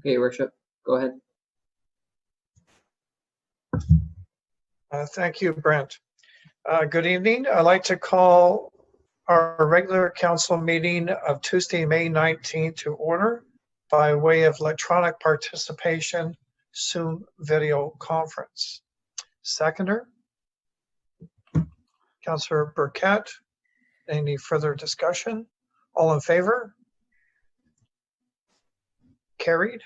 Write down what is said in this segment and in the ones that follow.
Okay, Your Worship, go ahead. Thank you, Brent. Good evening. I'd like to call our regular council meeting of Tuesday, May 19th to order by way of electronic participation, Zoom video conference. Seconder, Councillor Burkett. Any further discussion? All in favor? Carried.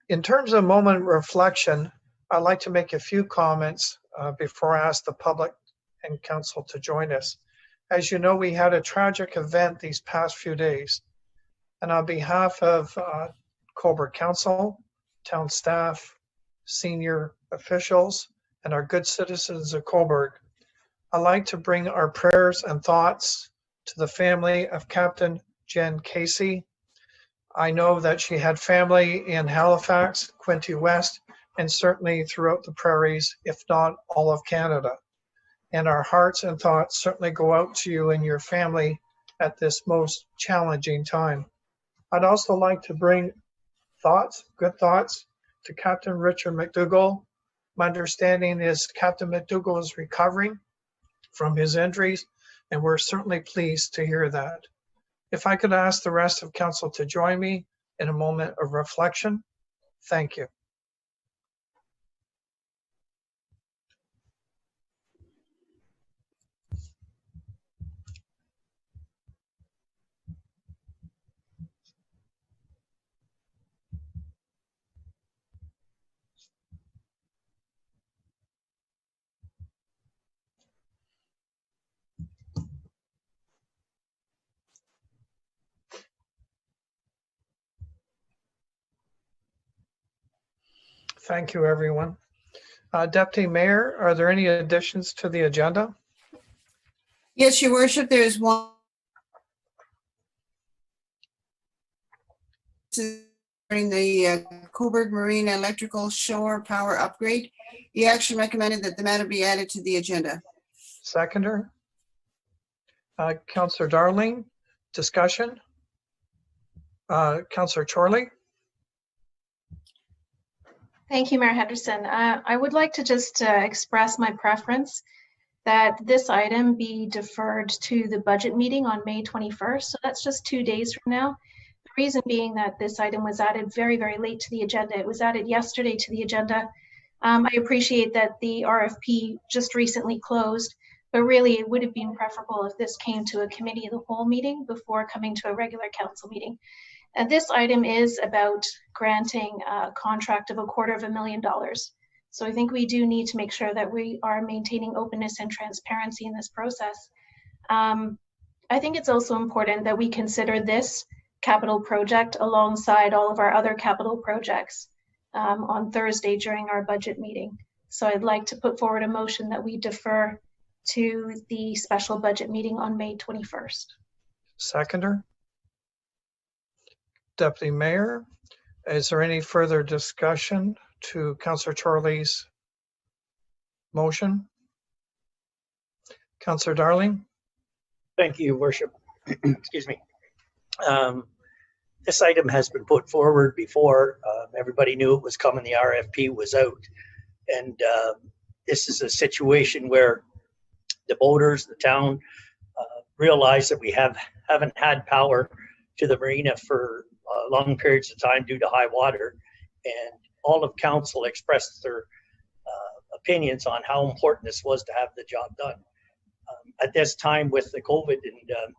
In terms of moment reflection, I'd like to make a few comments before I ask the public and council to join us. As you know, we had a tragic event these past few days. And on behalf of Cobourg Council, town staff, senior officials, and our good citizens of Cobourg, I'd like to bring our prayers and thoughts to the family of Captain Jen Casey. I know that she had family in Halifax, Quinte West, and certainly throughout the prairies, if not all of Canada. And our hearts and thoughts certainly go out to you and your family at this most challenging time. I'd also like to bring thoughts, good thoughts, to Captain Richard McDougall. My understanding is Captain McDougall is recovering from his injuries, and we're certainly pleased to hear that. If I could ask the rest of council to join me in a moment of reflection. Thank you. Thank you, everyone. Deputy Mayor, are there any additions to the agenda? Yes, Your Worship, there is one. During the Coburg Marina electrical shore power upgrade, he actually recommended that the matter be added to the agenda. Seconder. Councillor Darling, discussion. Councillor Chorley. Thank you, Mayor Henderson. I would like to just express my preference that this item be deferred to the budget meeting on May 21st. So that's just 2 days from now. The reason being that this item was added very, very late to the agenda. It was added yesterday to the agenda. I appreciate that the RFP just recently closed, but really it would have been preferable if this came to a committee of the whole meeting before coming to a regular council meeting. And this item is about granting a contract of $250,000. So I think we do need to make sure that we are maintaining openness and transparency in this process. I think it's also important that we consider this capital project alongside all of our other capital projects on Thursday during our budget meeting. So I'd like to put forward a motion that we defer to the special budget meeting on May 21st. Seconder. Deputy Mayor, is there any further discussion to Councillor Chorley's motion? Councillor Darling. Thank you, Your Worship. Excuse me. This item has been put forward before. Everybody knew it was coming. The RFP was out. And this is a situation where the voters, the town, realize that we haven't had power to the marina for long periods of time due to high water, and all of council expressed their opinions on how important this was to have the job done. At this time with the COVID and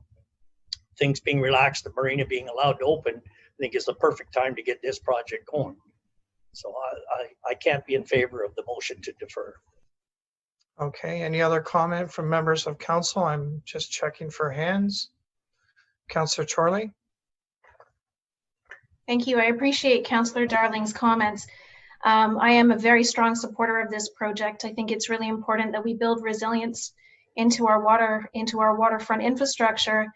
things being relaxed, the marina being allowed to open, I think is the perfect time to get this project going. So I can't be in favor of the motion to defer. Okay, any other comment from members of council? I'm just checking for hands. Councillor Chorley. Thank you. I appreciate Councillor Darling's comments. I am a very strong supporter of this project. I think it's really important that we build resilience into our waterfront infrastructure.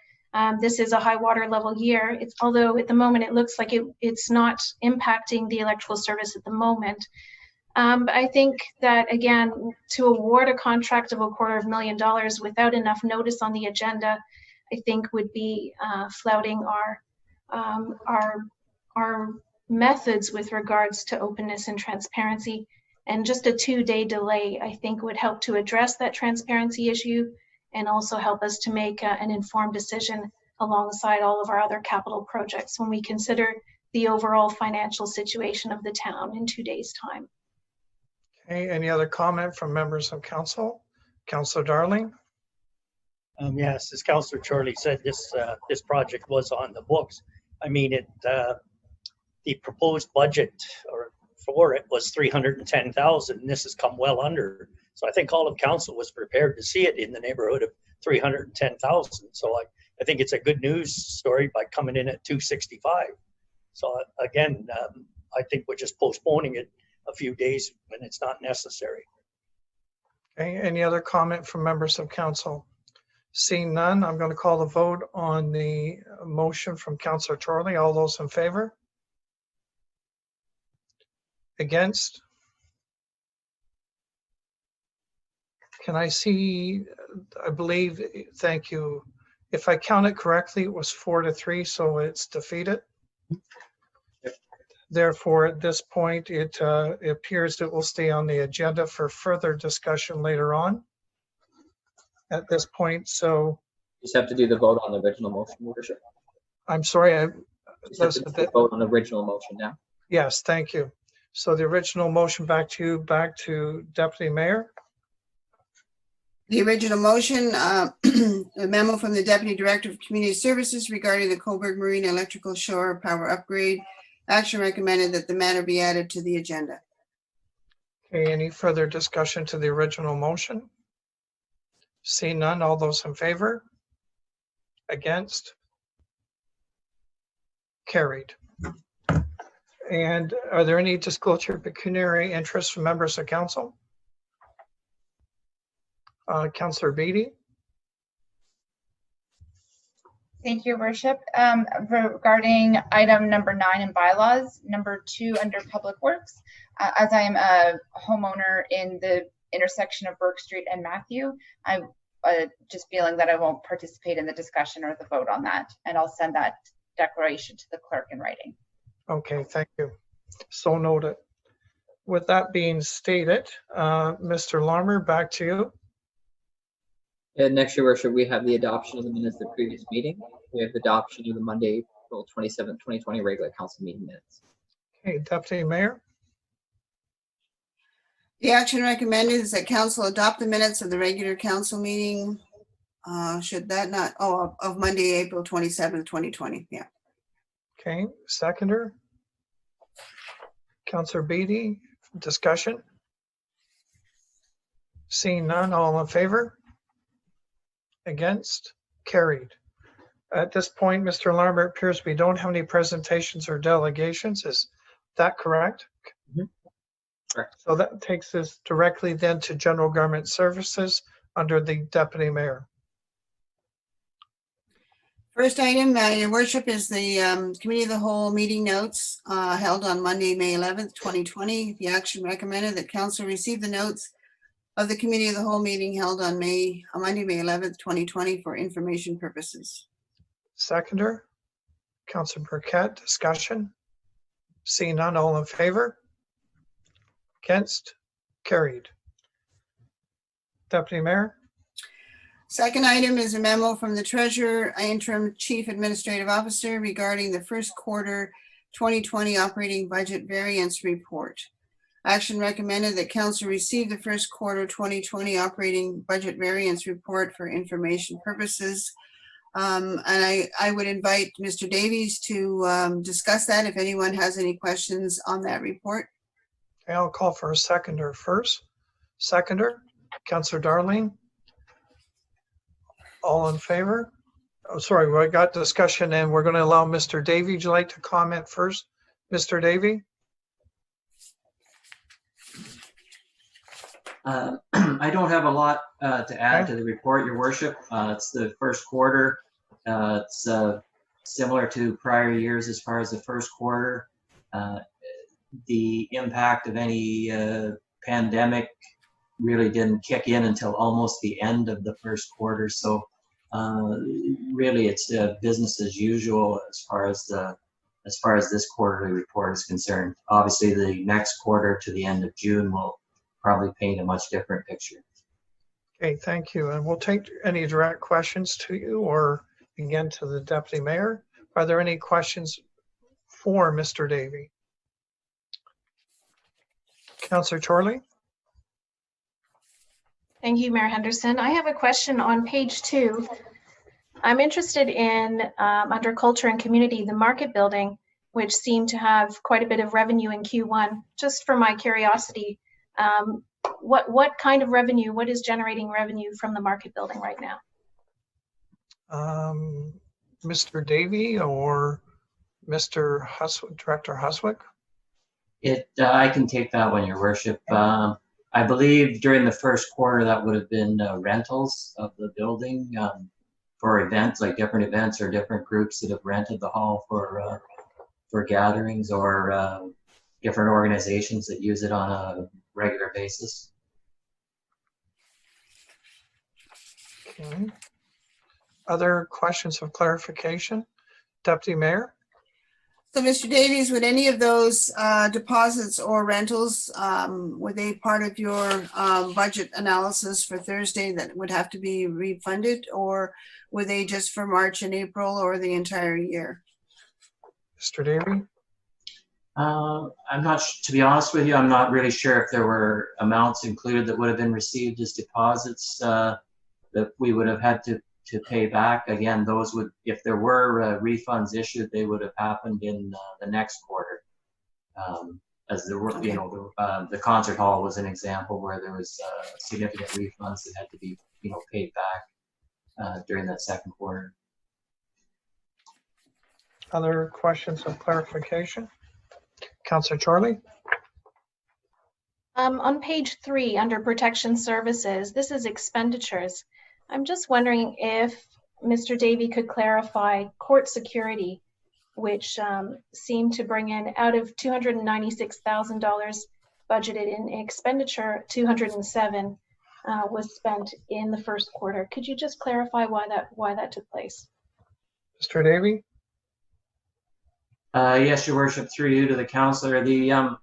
This is a high water level year. Although at the moment it looks like it's not impacting the electrical service at the moment. But I think that, again, to award a contract of $250,000 without enough notice on the agenda, I think would be flouting our methods with regards to openness and transparency. And just a 2-day delay, I think, would help to address that transparency issue and also help us to make an informed decision alongside all of our other capital projects when we consider the overall financial situation of the town in 2 days' time. Okay, any other comment from members of council? Councillor Darling? Yes, as Councillor Charlie said, this project was on the books. I mean, the proposed budget for it was 310,000, and this has come well under. So I think all of council was prepared to see it in the neighborhood of 310,000. So I think it's a good news story by coming in at 265. So again, I think we're just postponing it a few days when it's not necessary. Okay, any other comment from members of council? Seeing none, I'm going to call the vote on the motion from Councillor Charlie. All those in favor? Against? Can I see, I believe, thank you. If I count it correctly, it was 4-3, so it's defeated. Therefore, at this point, it appears it will stay on the agenda for further discussion later on. At this point, so. Just have to do the vote on the original motion, Your Worship. I'm sorry, Just have to do the vote on the original motion now. yes, thank you. So the original motion back to you, back to Deputy Mayor. The original motion, a memo from the Deputy Director of Community Services regarding the Coburg Marina electrical shore power upgrade. Action recommended that the matter be added to the agenda. Okay, any further discussion to the original motion? See none, all those in favor? Against? Carried. And are there any disclosure of pecuniary interests from members of council? Councillor Beatty? Thank you, Your Worship. Regarding item number 9 in bylaws, number 2 under Public Works, as I am a homeowner in the intersection of Burke Street and Matthew, I'm just feeling that I won't participate in the discussion or the vote on that, and I'll send that declaration to the clerk in writing. Okay, thank you. So noted. With that being stated, Mr. Larmer, back to you. Next, Your Worship, we have the adoption of the minutes of the previous meeting. We have the adoption of the Monday, April 27th, 2020 regular council meeting minutes. Okay, Deputy Mayor. The action recommended is that council adopt the minutes of the regular council meeting. Should that not, of Monday, April 27th, 2020, yeah. Okay, seconder. Councillor Beatty, discussion? Seeing none, all in favor? Against? Carried. At this point, Mr. Larmer, it appears we don't have any presentations or delegations. Is that correct? Mhm. Correct. So that takes us directly then to General Government Services under the Deputy Mayor. First item, Your Worship, is the Committee of the Whole meeting notes held on Monday, May 11th, 2020. The action recommended that council receive the notes of the Committee of the Whole meeting held on Monday, May 11th, 2020 for information purposes. Seconder, Councillor Burkett, discussion? Seeing none, all in favor? Against? Carried. Deputy Mayor? Second item is a memo from the Treasurer, Interim Chief Administrative Officer regarding the first quarter 2020 operating budget variance report. Action recommended that council receive the first quarter 2020 operating budget variance report for information purposes. And I would invite Mr. Davies to discuss that if anyone has any questions on that report. Okay, I'll call for a seconder first. Seconder, Councillor Darling. All in favor? Oh, sorry, we got discussion and we're going to allow Mr. Davy. Would you like to comment first? Mr. Davy? I don't have a lot to add to the report, Your Worship. It's the first quarter. It's similar to prior years as far as the first quarter. The impact of any pandemic really didn't kick in until almost the end of the first quarter. So really it's business as usual as far as the as far as this quarterly report is concerned. Obviously, the next quarter to the end of June will probably paint a much different picture. Okay, thank you. And we'll take any direct questions to you or again to the Deputy Mayor. Are there any questions for Mr. Davey? Councillor Chorley? Thank you, Mayor Henderson. I have a question on page 2. I'm interested in, under culture and community, the market building, which seemed to have quite a bit of revenue in Q1. Just for my curiosity, what kind of revenue, what is generating revenue from the market building right now? Mr. Davey or Mr. Huswick, Director Huswick? I can take that one, Your Worship. I believe during the first quarter that would have been rentals of the building for events, like different events or different groups that have rented the hall for gatherings or different organizations that use it on a regular basis. Okay. Other questions of clarification? Deputy Mayor? So, Mr. Davies, would any of those deposits or rentals, were they part of your budget analysis for Thursday that would have to be refunded, or were they just for March and April or the entire year? Mr. Davey? I'm not, to be honest with you, I'm not really sure if there were amounts included that would have been received as deposits that we would have had to pay back. Again, those would, if there were refunds issued, they would have happened in the next quarter. As there were, you know, the concert hall was an example where there was significant refunds that had to be, you know, paid back during that second quarter. Other questions of clarification? Councillor Chorley? On page 3, under protection services, this is expenditures. I'm just wondering if Mr. Davey could clarify court security, which seemed to bring in out of $296,000 budgeted in expenditure, $207 was spent in the first quarter. Could you just clarify why that took place? Mr. Davey? Yes, Your Worship, through you to the councillor. The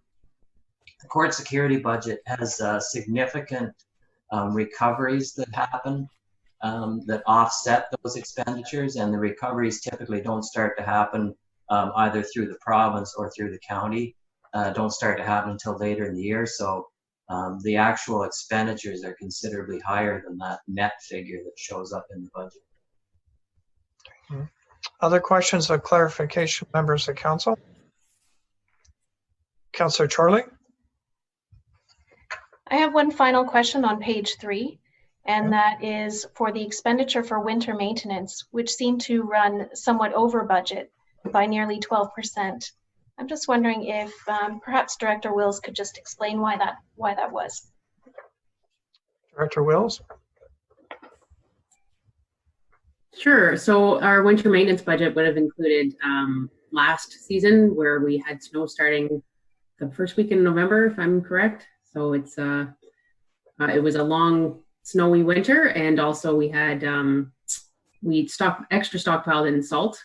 court security budget has significant recoveries that happen that offset those expenditures, and the recoveries typically don't start to happen either through the province or through the county, don't start to happen until later in the year. So the actual expenditures are considerably higher than that net figure that shows up in the budget. Other questions of clarification, members of council? Councillor Chorley? I have one final question on page 3, and that is for the expenditure for winter maintenance, which seemed to run somewhat over budget by nearly 12%. I'm just wondering if perhaps Director Wills could just explain why that was. Director Wills? Sure. So our winter maintenance budget would have included last season where we had snow starting the first week in November, if I'm correct. So it's it was a long snowy winter, and also we had we extra stockpiled in salt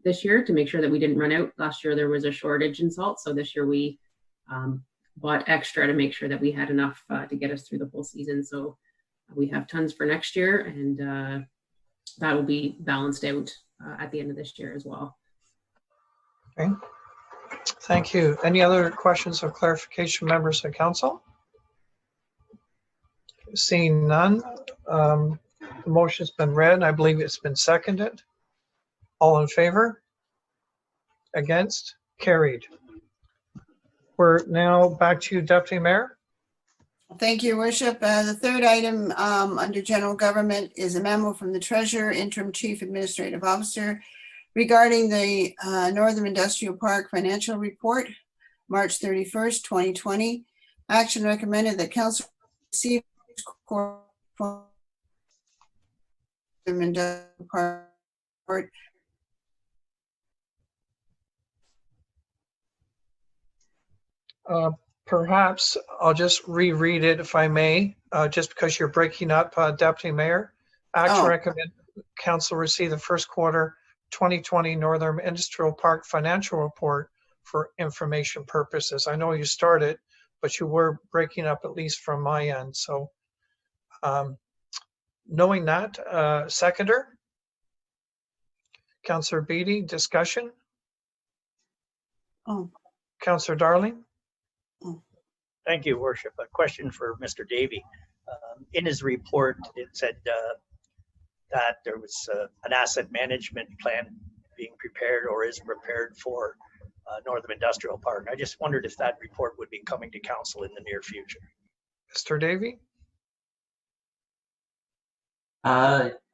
this year to make sure that we didn't run out. Last year there was a shortage in salt, so this year we bought extra to make sure that we had enough to get us through the whole season. So we have tons for next year, and that will be balanced out at the end of this year as well. Okay. Thank you. Any other questions or clarification, members of council? Seeing none, the motion's been read. I believe it's been seconded. All in favor? Against? Carried. We're now back to you, Deputy Mayor. Thank you, Your Worship. The third item under general government is a memo from the Treasurer, Interim Chief Administrative Officer, regarding the Northam Industrial Park financial report, March 31st, 2020. Action recommended that Council receive Industrial Park report. Perhaps I'll just reread it if I may, just because you're breaking up, Deputy Mayor. Action recommend Council receive the first quarter 2020 Northam Industrial Park Financial Report for information purposes. I know you started, but you were breaking up, at least from my end. So knowing that, seconder, Councillor Beatty, discussion? Oh. Councillor Darling? Thank you, Worship. A question for Mr. Davey. In his report, it said that there was an asset management plan being prepared or is prepared for Northam Industrial Park. I just wondered if that report would be coming to council in the near future. Mr. Davey?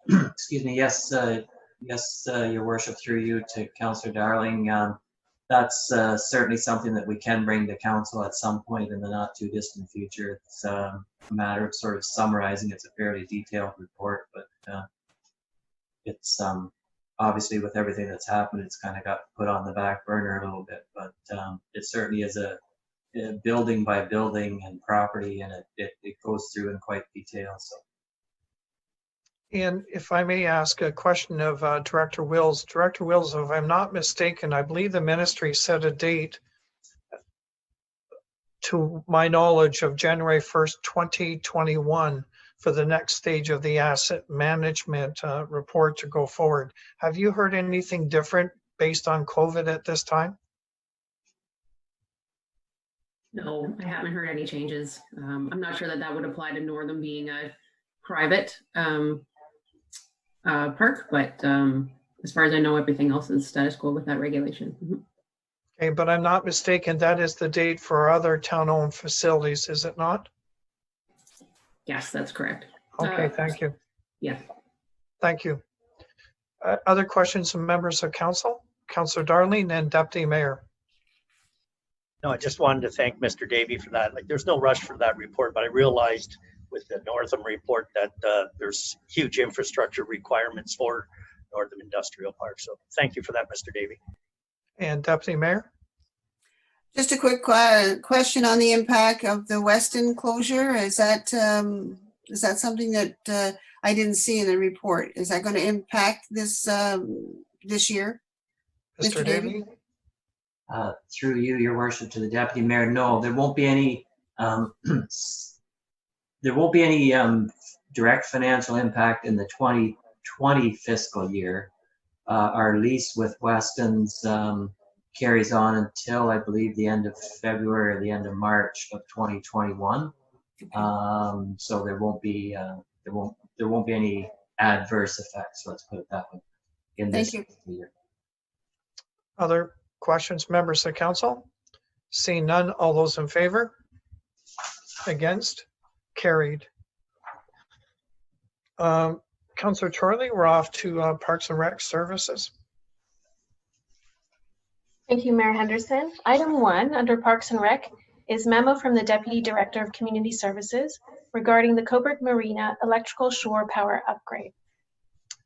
Excuse me. Yes, yes, Your Worship, through you to Councillor Darling. That's certainly something that we can bring to council at some point in the not too distant future. It's a matter of sort of summarizing. It's a fairly detailed report, but it's obviously with everything that's happened, it's kind of got put on the back burner a little bit. But it certainly is a building by building and property, and it goes through in quite detail. So. And if I may ask a question of Director Wills. Director Wills, if I'm not mistaken, I believe the ministry set a date, to my knowledge, of January 1st, 2021 for the next stage of the asset management report to go forward. Have you heard anything different based on COVID at this time? No, I haven't heard any changes. I'm not sure that that would apply to Northam being a private park, but as far as I know, everything else is status quo with that regulation. Okay, but I'm not mistaken, that is the date for other town-owned facilities, is it not? Yes, that's correct. Okay, thank you. Yeah. Thank you. Other questions from members of council? Councillor Darling and Deputy Mayor. No, I just wanted to thank Mr. Davey for that. Like, there's no rush for that report, but I realized with the Northam report that there's huge infrastructure requirements for Northam Industrial Park. So thank you for that, Mr. Davey. And Deputy Mayor? Just a quick question on the impact of the Westin closure. Is that something that I didn't see in the report? Is that going to impact this this year? Mr. Davey? Through you, Your Worship, to the Deputy Mayor. No, there won't be any direct financial impact in the 2020 fiscal year. Our lease with Westin's carries on until, I believe, the end of February or the end of March of 2021. So there won't be any adverse effects. Let's put it that way. In this fiscal year. Other questions, members of council? Seeing none, all those in favor? Against? Carried. Councillor Chorley, we're off to Parks and Rec Services. Thank you, Mayor Henderson. Item 1 under Parks and Rec is memo from the Deputy Director of Community Services regarding the Coburg Marina electrical shore power upgrade.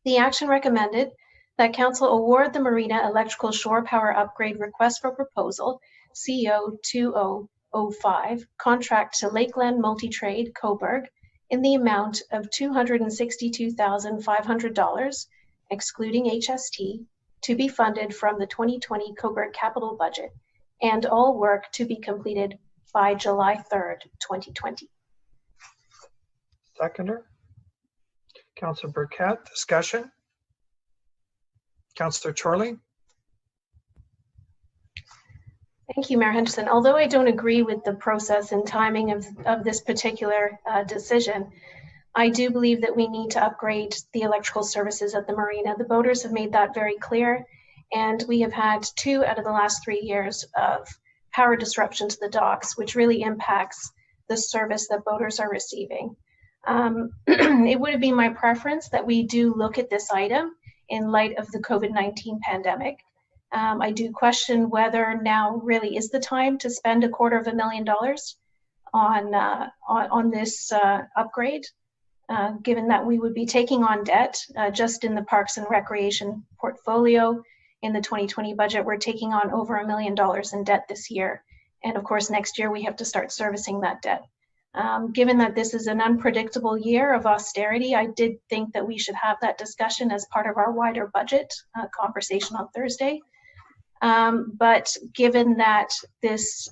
The action recommended that Council award the Marina electrical shore power upgrade request for proposal CO 2005 contract to Lakeland Multi-Trade Coburg in the amount of $262,500, excluding HST, to be funded from the 2020 Coburg capital budget, and all work to be completed by July 3rd, 2020. Seconder. Councillor Burkett, discussion. Councillor Chorley. Thank you, Mayor Henderson. Although I don't agree with the process and timing of this particular decision, I do believe that we need to upgrade the electrical services at the Marina. The boaters have made that very clear, and we have had 2 out of the last 3 years of power disruption to the docks, which really impacts the service that boaters are receiving. It would be my preference that we do look at this item in light of the COVID-19 pandemic. I do question whether now really is the time to spend $250,000 on this upgrade, given that we would be taking on debt just in the Parks and Recreation portfolio. In the 2020 budget, we're taking on over $1 million in debt this year. And of course, next year we have to start servicing that debt. Given that this is an unpredictable year of austerity, I did think that we should have that discussion as part of our wider budget conversation on Thursday. But given that this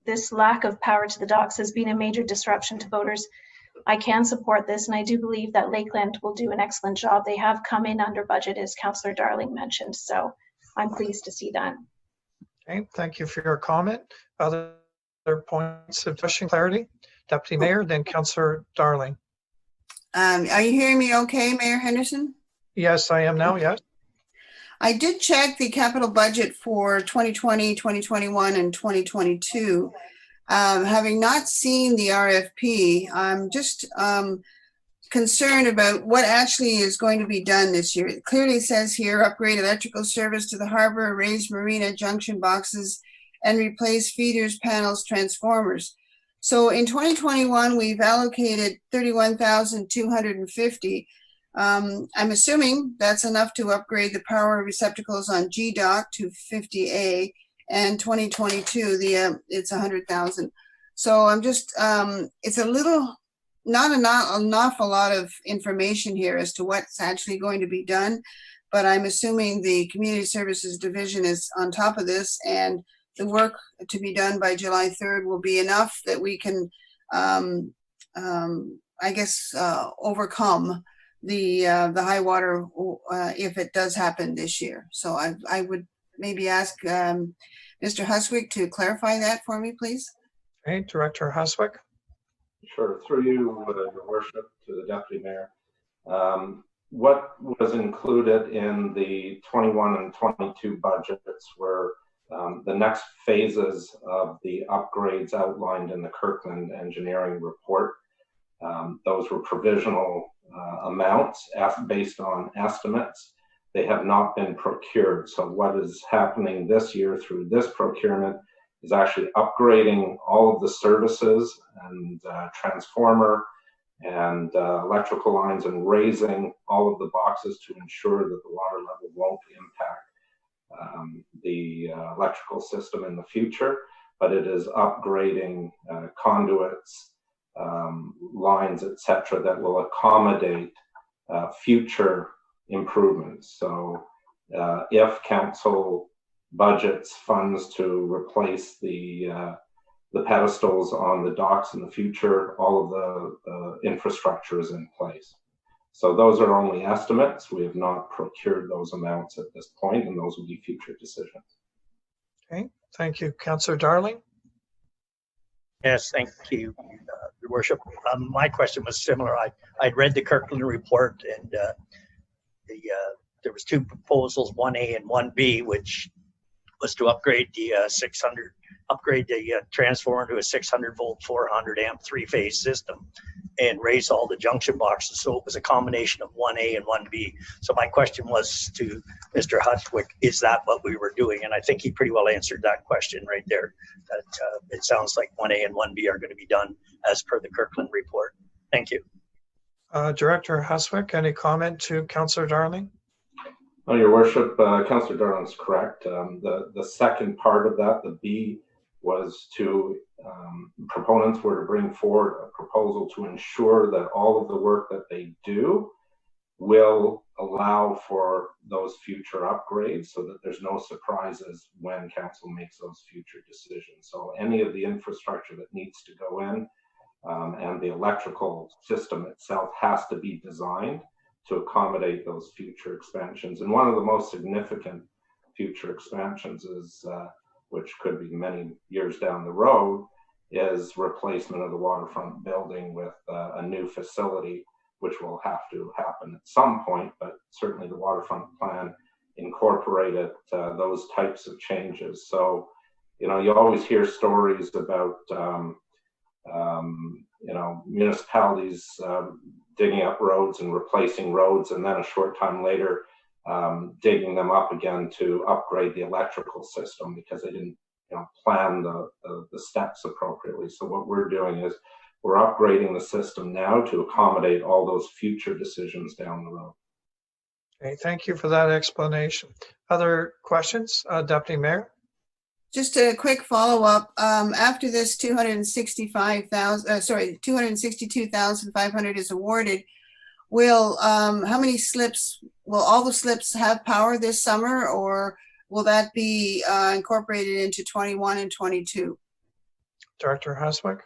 this lack of power to the docks has been a major disruption to voters, I can support this, and I do believe that Lakeland will do an excellent job. They have come in under budget, as Councillor Darling mentioned, so I'm pleased to see that. Okay, thank you for your comment. Other points of discussion, clarity? Deputy Mayor, then Councillor Darling. Are you hearing me okay, Mayor Henderson? Yes, I am now, yes. I did check the capital budget for 2020, 2021, and 2022. Having not seen the RFP, I'm just concerned about what actually is going to be done this year. It clearly says here, upgrade electrical service to the harbor, raise Marina junction boxes, and replace feeders, panels, transformers. So in 2021, we've allocated $31,250. I'm assuming that's enough to upgrade the power receptacles on G dock to 50A, and 2022, it's 100,000. So I'm just, it's a little, not an awful lot of information here as to what's actually going to be done, but I'm assuming the Community Services Division is on top of this, and the work to be done by July 3rd will be enough that we can, I guess, overcome the high water if it does happen this year. So I would maybe ask Mr. Huswick to clarify that for me, please. Okay, Director Huswick. Sure, through you, Your Worship, to the Deputy Mayor. What was included in the 21 and 22 budgets were the next phases of the upgrades outlined in the Kirkland engineering report. Those were provisional amounts based on estimates. They have not been procured. So what is happening this year through this procurement is actually upgrading all of the services and transformer and electrical lines, and raising all of the boxes to ensure that the water level won't impact the electrical system in the future, but it is upgrading conduits, lines, etc., that will accommodate future improvements. So if council budgets funds to replace the pedestals on the docks in the future, all of the infrastructure is in place. So those are only estimates. We have not procured those amounts at this point, and those will be future decisions. Okay, thank you. Councillor Darling. Yes, thank you, Your Worship. My question was similar. I'd read the Kirkland report, and there was two proposals, 1A and 1B, which was to upgrade the transformer to a 600 volt, 400 amp, 3-phase system, and raise all the junction boxes. So it was a combination of 1A and 1B. So my question was to Mr. Hutwick, is that what we were doing? And I think he pretty well answered that question right there. That it sounds like 1A and 1B are going to be done as per the Kirkland report. Thank you. Director Huswick, any comment to Councillor Darling? Oh, Your Worship, Councillor Darling is correct. The second part of that, the B, was to, proponents were to bring forward a proposal to ensure that all of the work that they do will allow for those future upgrades, so that there's no surprises when council makes those future decisions. So any of the infrastructure that needs to go in and the electrical system itself has to be designed to accommodate those future expansions. And one of the most significant future expansions is, which could be many years down the road, is replacement of the waterfront building with a new facility, which will have to happen at some point, but certainly the waterfront plan incorporated those types of changes. So, you know, you always hear stories about, you know, municipalities digging up roads and replacing roads, and then a short time later digging them up again to upgrade the electrical system because they didn't, you know, plan the steps appropriately. So what we're doing is we're upgrading the system now to accommodate all those future decisions down the road. Okay, thank you for that explanation. Other questions, Deputy Mayor? Just a quick follow-up. After this 262,500 is awarded, will how many slips, will all the slips have power this summer, or will that be incorporated into 21 and 22? Director Haswick?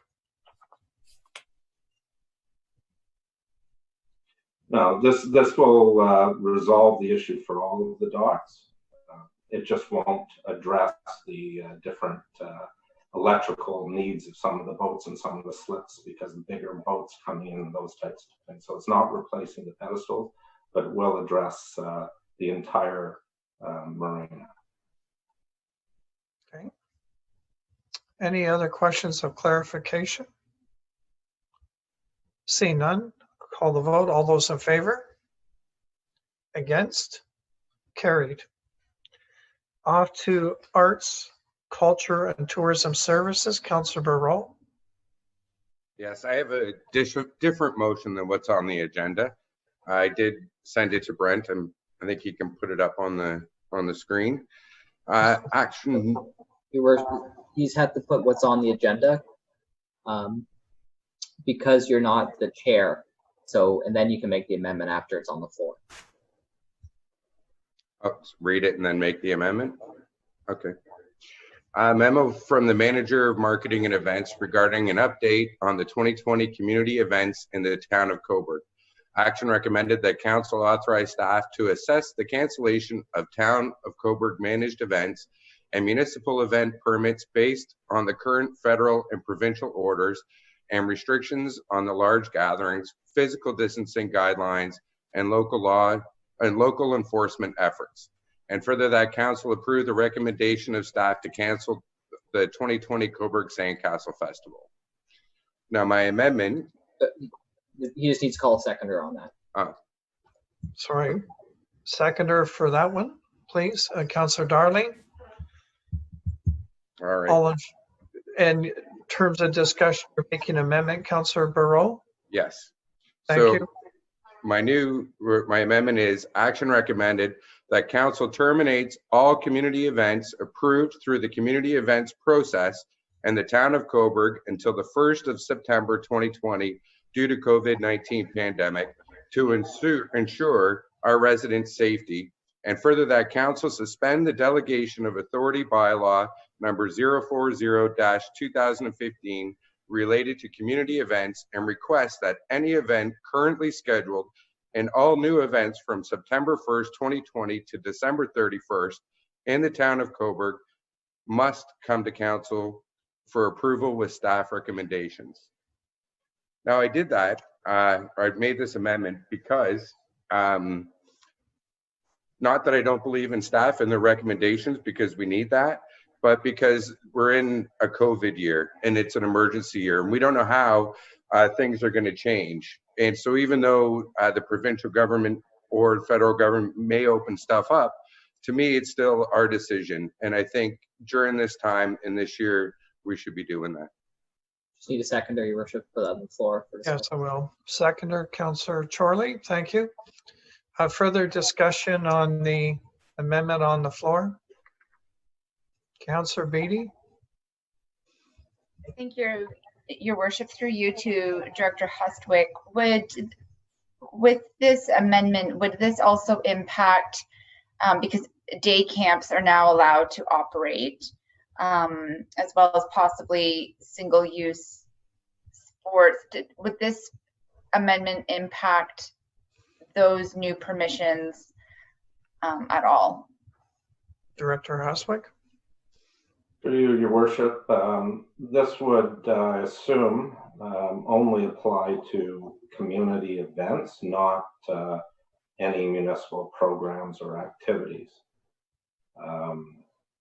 No, this will resolve the issue for all of the docks. It just won't address the different electrical needs of some of the boats and some of the slips, because the bigger boats coming in and those types of things. So it's not replacing the pedestals, but it will address the entire marina. Okay. Any other questions of clarification? See none, call the vote. All those in favor? Against? Carried. Off to Arts, Culture, and Tourism Services, Councillor Barreau. Yes, I have a different motion than what's on the agenda. I did send it to Brent, and I think he can put it up on the screen. Action. He's had to put what's on the agenda because you're not the chair. So, and then you can make the amendment after it's on the floor. Oh, read it and then make the amendment. Okay. Memo from the Manager of Marketing and Events regarding an update on the 2020 community events in the town of Coburg. Action recommended that council authorize staff to assess the cancellation of town of Coburg managed events and municipal event permits based on the current federal and provincial orders and restrictions on the large gatherings, physical distancing guidelines, and local law and local enforcement efforts. And further, that council approve the recommendation of staff to cancel the 2020 Coburg Sandcastle Festival. Now, my amendment. He just needs to call a seconder on that. Oh. Sorry. Seconder for that one, please. Councillor Darling. All right. All in terms of discussion, you're making an amendment, Councillor Barreau? Yes. Thank you. My amendment is action recommended that council terminates all community events approved through the community events process in the town of Coburg until the 1st of September 2020 due to COVID-19 pandemic to ensure our residents' safety, and further that council suspend the delegation of authority bylaw number 040-2015 related to community events and request that any event currently scheduled and all new events from September 1st, 2020 to December 31st in the town of Coburg must come to council for approval with staff recommendations. Now, I did that, I made this amendment because, not that I don't believe in staff and their recommendations, because we need that, but because we're in a COVID year and it's an emergency year and we don't know how things are going to change. And so even though the provincial government or federal government may open stuff up, to me, it's still our decision. And I think during this time and this year, we should be doing that. Just need a seconder, Your Worship, put that on the floor. Yes, I will. Seconder, Councillor Chorley, thank you. Further discussion on the amendment on the floor? Councillor Beatty? I think your worship, through you to Director Hustwick, with this amendment, would this also impact, because day camps are now allowed to operate, as well as possibly single-use sports, would this amendment impact those new permissions at all? Director Hustwick? Through you, Your Worship, this would, I assume, only apply to community events, not any municipal programs or activities.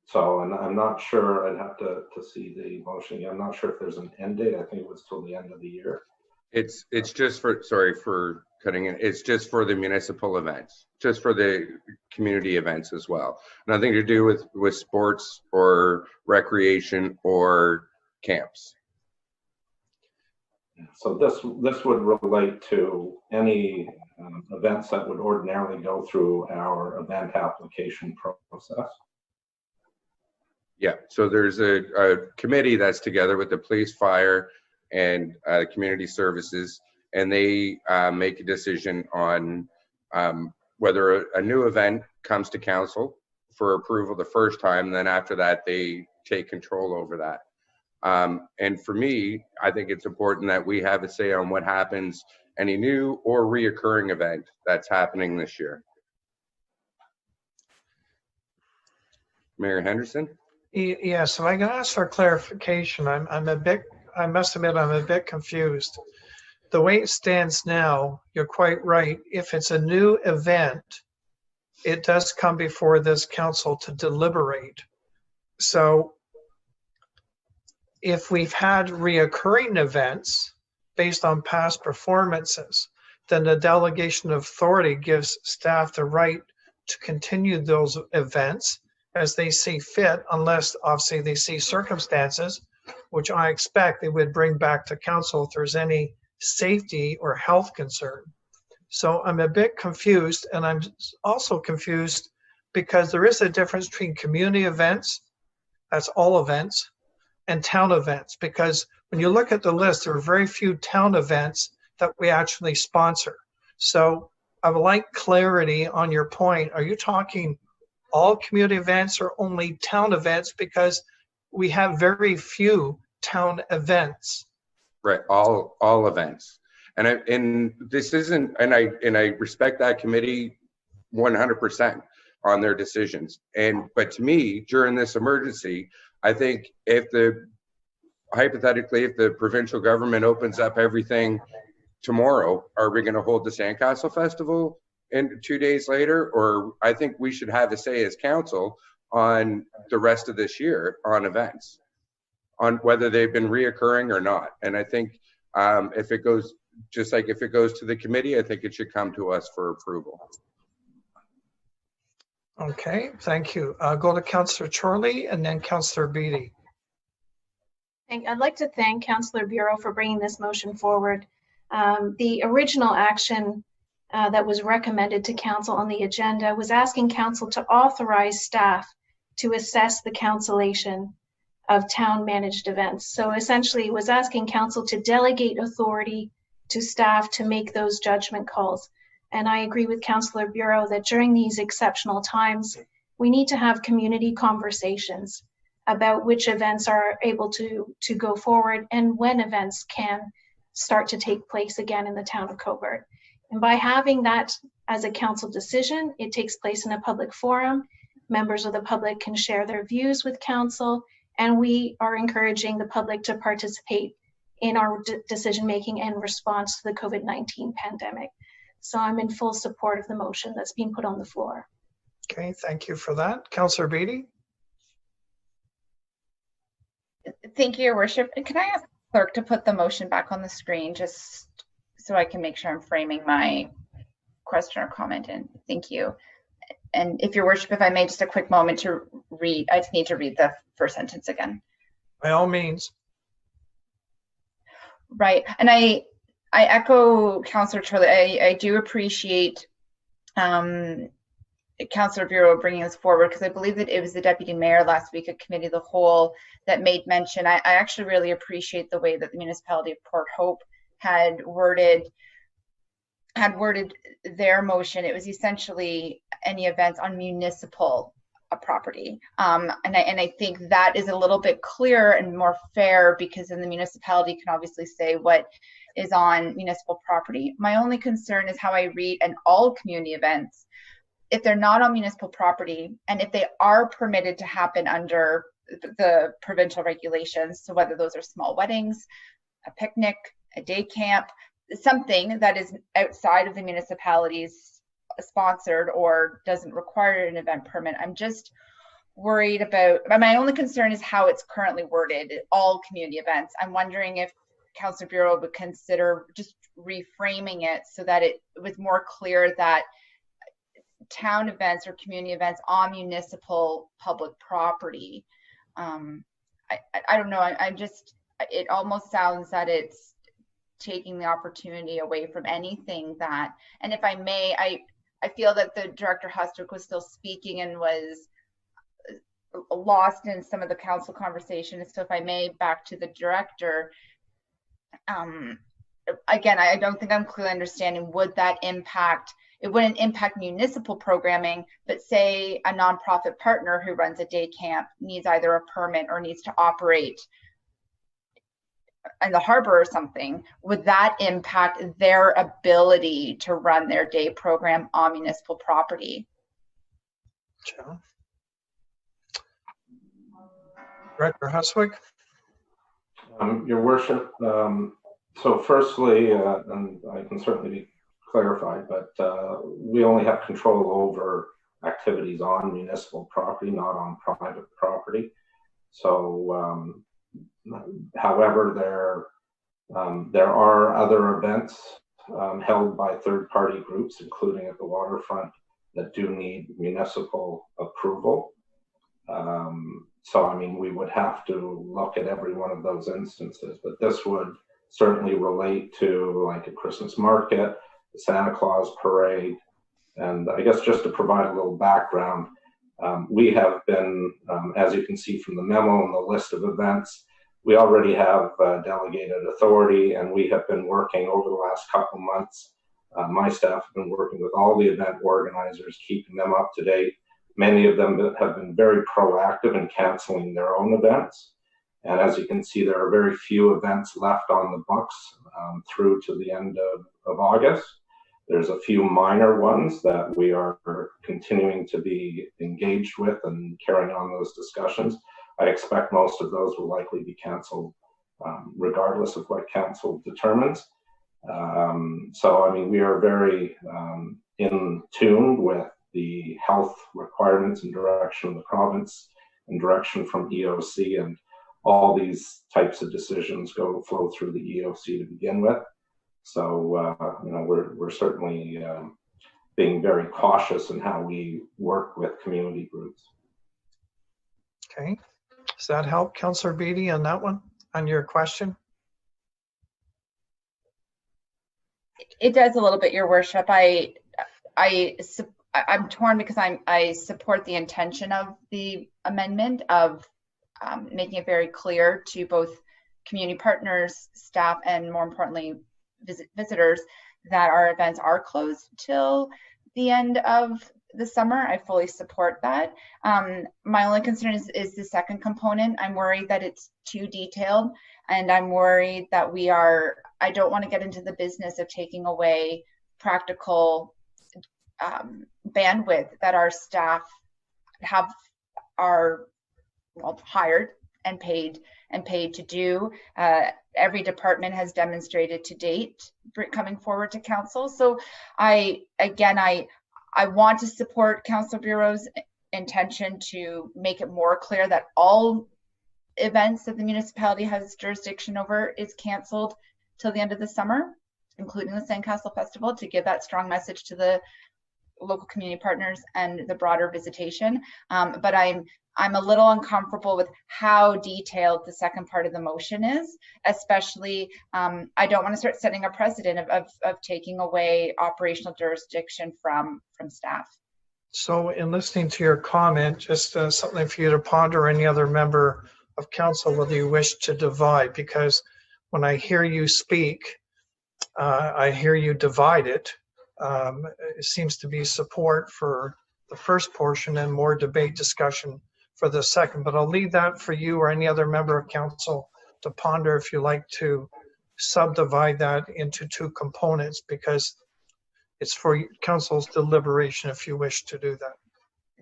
So, and I'm not sure, I'd have to see the motion. I'm not sure if there's an end date. I think it was till the end of the year. It's just for, sorry for cutting in, it's just for the municipal events, just for the community events as well. Nothing to do with sports or recreation or camps. So this would relate to any events that would ordinarily go through our event application process. Yeah, so there's a committee that's together with the police, fire, and community services, and they make a decision on whether a new event comes to council for approval the first time, and then after that, they take control over that. And for me, I think it's important that we have a say on what happens, any new or reoccurring event that's happening this year. Mayor Henderson? Yes, and I can ask for clarification. I must admit, I'm a bit confused. The way it stands now, you're quite right. If it's a new event, it does come before this council to deliberate. So if we've had reoccurring events based on past performances, then the delegation of authority gives staff the right to continue those events as they see fit, unless obviously they see circumstances, which I expect they would bring back to council if there's any safety or health concern. So I'm a bit confused, and I'm also confused because there is a difference between community events, that's all events, and town events, because when you look at the list, there are very few town events that we actually sponsor. So I would like clarity on your point. Are you talking all community events or only town events? Because we have very few town events. Right, all events. And this isn't, and I respect that committee 100% on their decisions. But to me, during this emergency, I think hypothetically, if the provincial government opens up everything tomorrow, are we going to hold the Sandcastle Festival and 2 days later? Or I think we should have a say as council on the rest of this year on events, on whether they've been reoccurring or not. And I think if it goes, just like if it goes to the committee, I think it should come to us for approval. Okay, thank you. Go to Councillor Chorley and then Councillor Beattie. I'd like to thank Councillor Bureau for bringing this motion forward. The original action that was recommended to council on the agenda was asking council to authorize staff to assess the cancellation of town managed events. So essentially it was asking council to delegate authority to staff to make those judgment calls. And I agree with Councillor Bureau that during these exceptional times, we need to have community conversations about which events are able to go forward and when events can start to take place again in the town of Coburg. And by having that as a council decision, it takes place in a public forum. Members of the public can share their views with council, and we are encouraging the public to participate in our decision-making in response to the COVID-19 pandemic. So I'm in full support of the motion that's being put on the floor. Okay, thank you for that. Councillor Beattie? Thank you, Your Worship. Can I ask clerk to put the motion back on the screen just so I can make sure I'm framing my question or comment in? Thank you. And if Your Worship, if I may, just a quick moment to read, I just need to read the first sentence again. By all means. Right, and I echo Councillor Charlie. I do appreciate Councillor Bureau bringing this forward, because I believe that it was the Deputy Mayor last week at Committee of the Whole that made mention. I actually really appreciate the way that the municipality of Port Hope had worded their motion. It was essentially any events on municipal property, and I think that is a little bit clearer and more fair, because then the municipality can obviously say what is on municipal property. My only concern is how I read "and all community events." If they're not on municipal property, and if they are permitted to happen under the provincial regulations, so whether those are small weddings, a picnic, a day camp, something that is outside of the municipality's sponsored or doesn't require an event permit, I'm just worried about, my only concern is how it's currently worded, all community events. I'm wondering if Councillor Bureau would consider just reframing it so that it was more clear that town events or community events on municipal public property. I don't know, I'm just, it almost sounds that it's taking the opportunity away from anything that, and if I may, I feel that the Director Hustwick was still speaking and was lost in some of the council conversation. So if I may, back to the director, again, I don't think I'm clearly understanding, would that impact, it wouldn't impact municipal programming, but say a nonprofit partner who runs a day camp needs either a permit or needs to operate in the harbor or something, would that impact their ability to run their day program on municipal property? Sure. Director Huswick? Your worship, so firstly, and I can certainly be clarified, but we only have control over activities on municipal property, not on private property. So, however, there are other events held by third-party groups, including at the waterfront, that do need municipal approval. So, I mean, we would have to look at every one of those instances, but this would certainly relate to like a Christmas market, the Santa Claus parade. And I guess just to provide a little background, we have been, as you can see from the memo and the list of events, we already have delegated authority, and we have been working over the last couple months. My staff have been working with all the event organizers, keeping them up to date. Many of them have been very proactive in canceling their own events. And as you can see, there are very few events left on the books through to the end of August. There's a few minor ones that we are continuing to be engaged with and carrying on those discussions. I expect most of those will likely be canceled regardless of what council determines. So, I mean, we are very in tune with the health requirements and direction of the province and direction from EOC, and all these types of decisions flow through the EOC to begin with. So, you know, we're certainly being very cautious in how we work with community groups. Okay. Does that help, Councillor Beattie, on that one, on your question? It does a little bit, Your Worship. I'm torn because I support the intention of the amendment of making it very clear to both community partners, staff, and more importantly, visitors that our events are closed till the end of the summer. I fully support that. My only concern is the second component. I'm worried that it's too detailed, and I'm worried that I don't want to get into the business of taking away practical bandwidth that our staff are hired and paid to do. Every department has demonstrated to date coming forward to council. So I want to support Council Bureau's intention to make it more clear that all events that the municipality has jurisdiction over is canceled till the end of the summer, including the Sandcastle Festival, to give that strong message to the local community partners and the broader visitation. But I'm a little uncomfortable with how detailed the second part of the motion is, especially I don't want to start setting a precedent of taking away operational jurisdiction from staff. So in listening to your comment, just something for you to ponder, any other member of council, whether you wish to divide, because when I hear you speak, I hear you divide it. It seems to be support for the first portion and more debate discussion for the second, but I'll leave that for you or any other member of council to ponder if you like to subdivide that into two components, because it's for council's deliberation if you wish to do that.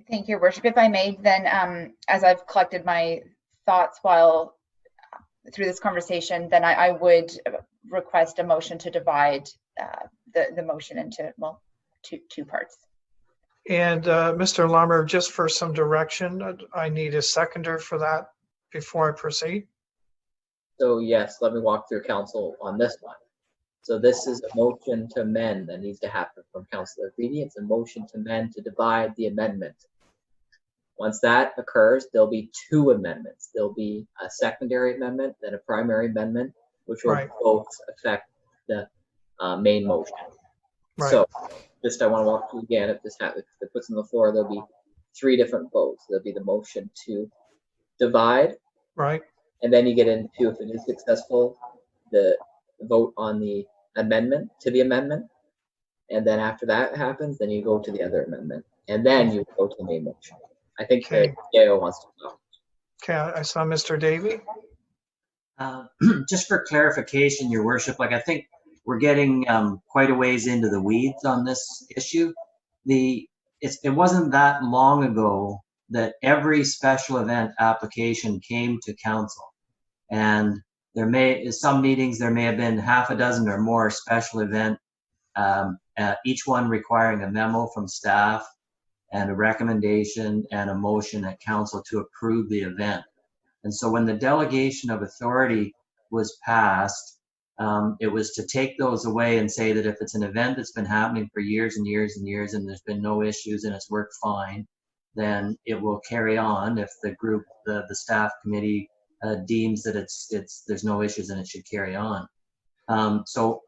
Thank you, Your Worship. If I may, then as I've collected my thoughts while through this conversation, then I would request a motion to divide the motion into, well, two parts. And Mr. Larmer, just for some direction, I need a seconder for that before I proceed. So yes, let me walk through council on this one. So this is a motion to amend that needs to happen from Councillor Beattie. It's a motion to amend to divide the amendment. Once that occurs, there'll be two amendments. There'll be a secondary amendment, then a primary amendment, which will both affect the main motion. Right. So just I want to walk through again. If it puts on the floor, there'll be three different votes. There'll be the motion to divide, Right. and then you get into, if it is successful, the vote on the amendment to the amendment. And then after that happens, then you go to the other amendment, and then you go to the main motion. I think Okay. the GAO wants to talk. Okay, I saw Mr. Davy. Just for clarification, Your Worship, like I think we're getting quite a ways into the weeds on this issue. It wasn't that long ago that every special event application came to council, and some meetings there may have been half a dozen or more special event, each one requiring a memo from staff and a recommendation and a motion at council to approve the event. And so when the delegation of authority was passed, it was to take those away and say that if it's an event that's been happening for years and years and years and there's been no issues and it's worked fine, then it will carry on if the group, the staff committee deems that there's no issues and it should carry on. So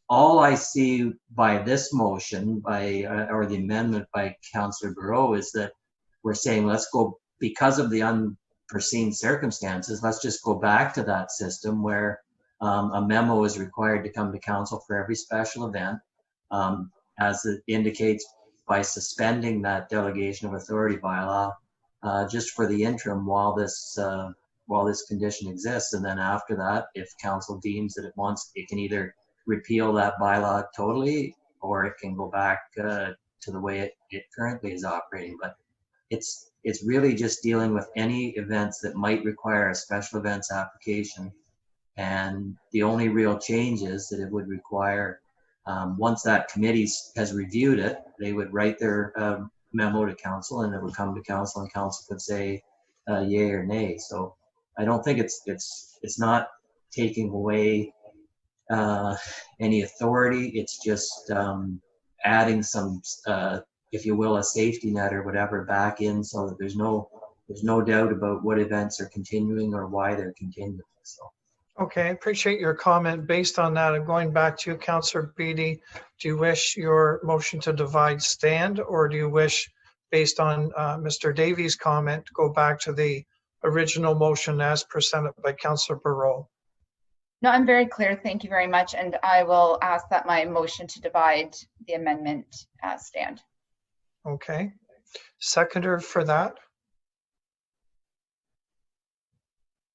all I see by this motion, or the amendment by Councillor Barreau, is that we're saying let's go, because of the unforeseen circumstances, let's just go back to that system where a memo is required to come to council for every special event, as it indicates by suspending that delegation of authority bylaw just for the interim while this condition exists. And then after that, if council deems that it can either repeal that bylaw totally, or it can go back to the way it currently is operating. But it's really just dealing with any events that might require a special events application. And the only real change is that it would require, once that committee has reviewed it, they would write their memo to council, and it would come to council, and council could say yay or nay. So I don't think it's not taking away any authority. It's just adding some, if you will, a safety net or whatever back in, so that there's no doubt about what events are continuing or why they're continuing. So. Okay, I appreciate your comment. Based on that, I'm going back to you, Councillor Beattie. Do you wish your motion to divide stand, or do you wish, based on Mr. Davies' comment, to go back to the original motion as presented by Councillor Barreau? No, I'm very clear. Thank you very much. And I will ask that my motion to divide the amendment stand. Okay. Seconder for that?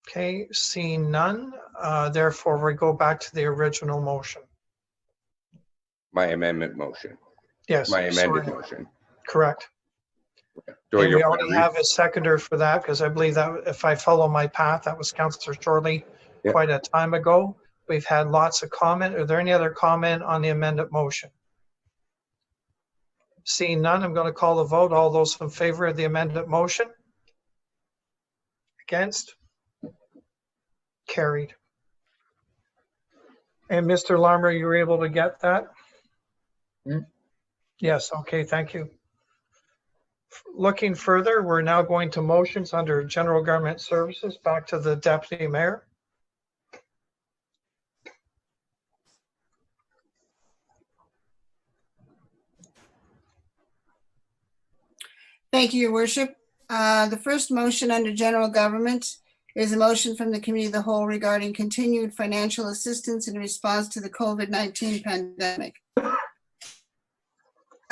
Okay, seeing none. Therefore, we go back to the original motion. My amendment motion. Yes. My amended sorry. motion. Correct. Do And we already have a seconder for that, because I believe that if I follow my path, that was Councillor Shorley quite a time ago. We've had lots of comment. Are there any other comment on the amended motion? Seeing none, I'm going to call the vote. All those in favor of the amended motion? Against? Carried. And Mr. Larmer, you were able to get that? Yes, okay, thank you. Looking further, we're now going to motions under General Government Services, back to the Deputy Mayor. Thank you, Your Worship. The first motion under general government is a motion from the Committee of the Whole regarding continued financial assistance in response to the COVID-19 pandemic.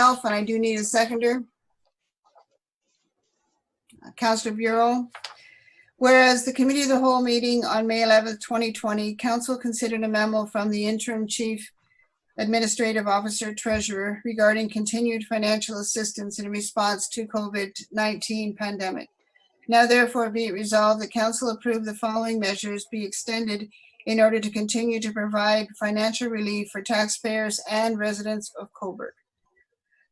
And I do need a seconder. Councillor Bureau. Whereas the Committee of the Whole meeting on May 11th, 2020, Council considered a memo from the Interim Chief Administrative Officer Treasurer regarding continued financial assistance in response to COVID-19 pandemic. Now therefore be it resolved that Council approve the following measures be extended in order to continue to provide financial relief for taxpayers and residents of Coburg.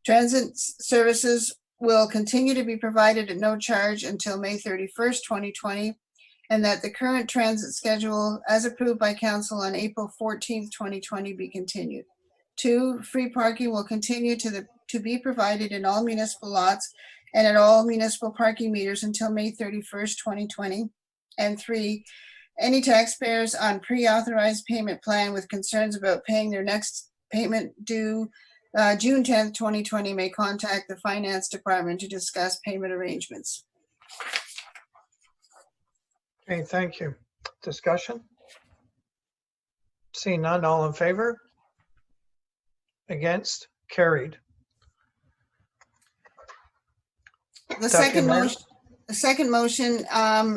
Transit services will continue to be provided at no charge until May 31st, 2020, and that the current transit schedule as approved by Council on April 14th, 2020 be continued. 2, free parking will continue to be provided in all municipal lots and at all municipal parking meters until May 31st, 2020. And 3, any taxpayers on pre-authorized payment plan with concerns about paying their next payment due June 10th, 2020, may contact the Finance Department to discuss payment arrangements. Okay, thank you. Discussion? Seeing none, all in favor? Against? Carried. The Deputy Mayor? second motion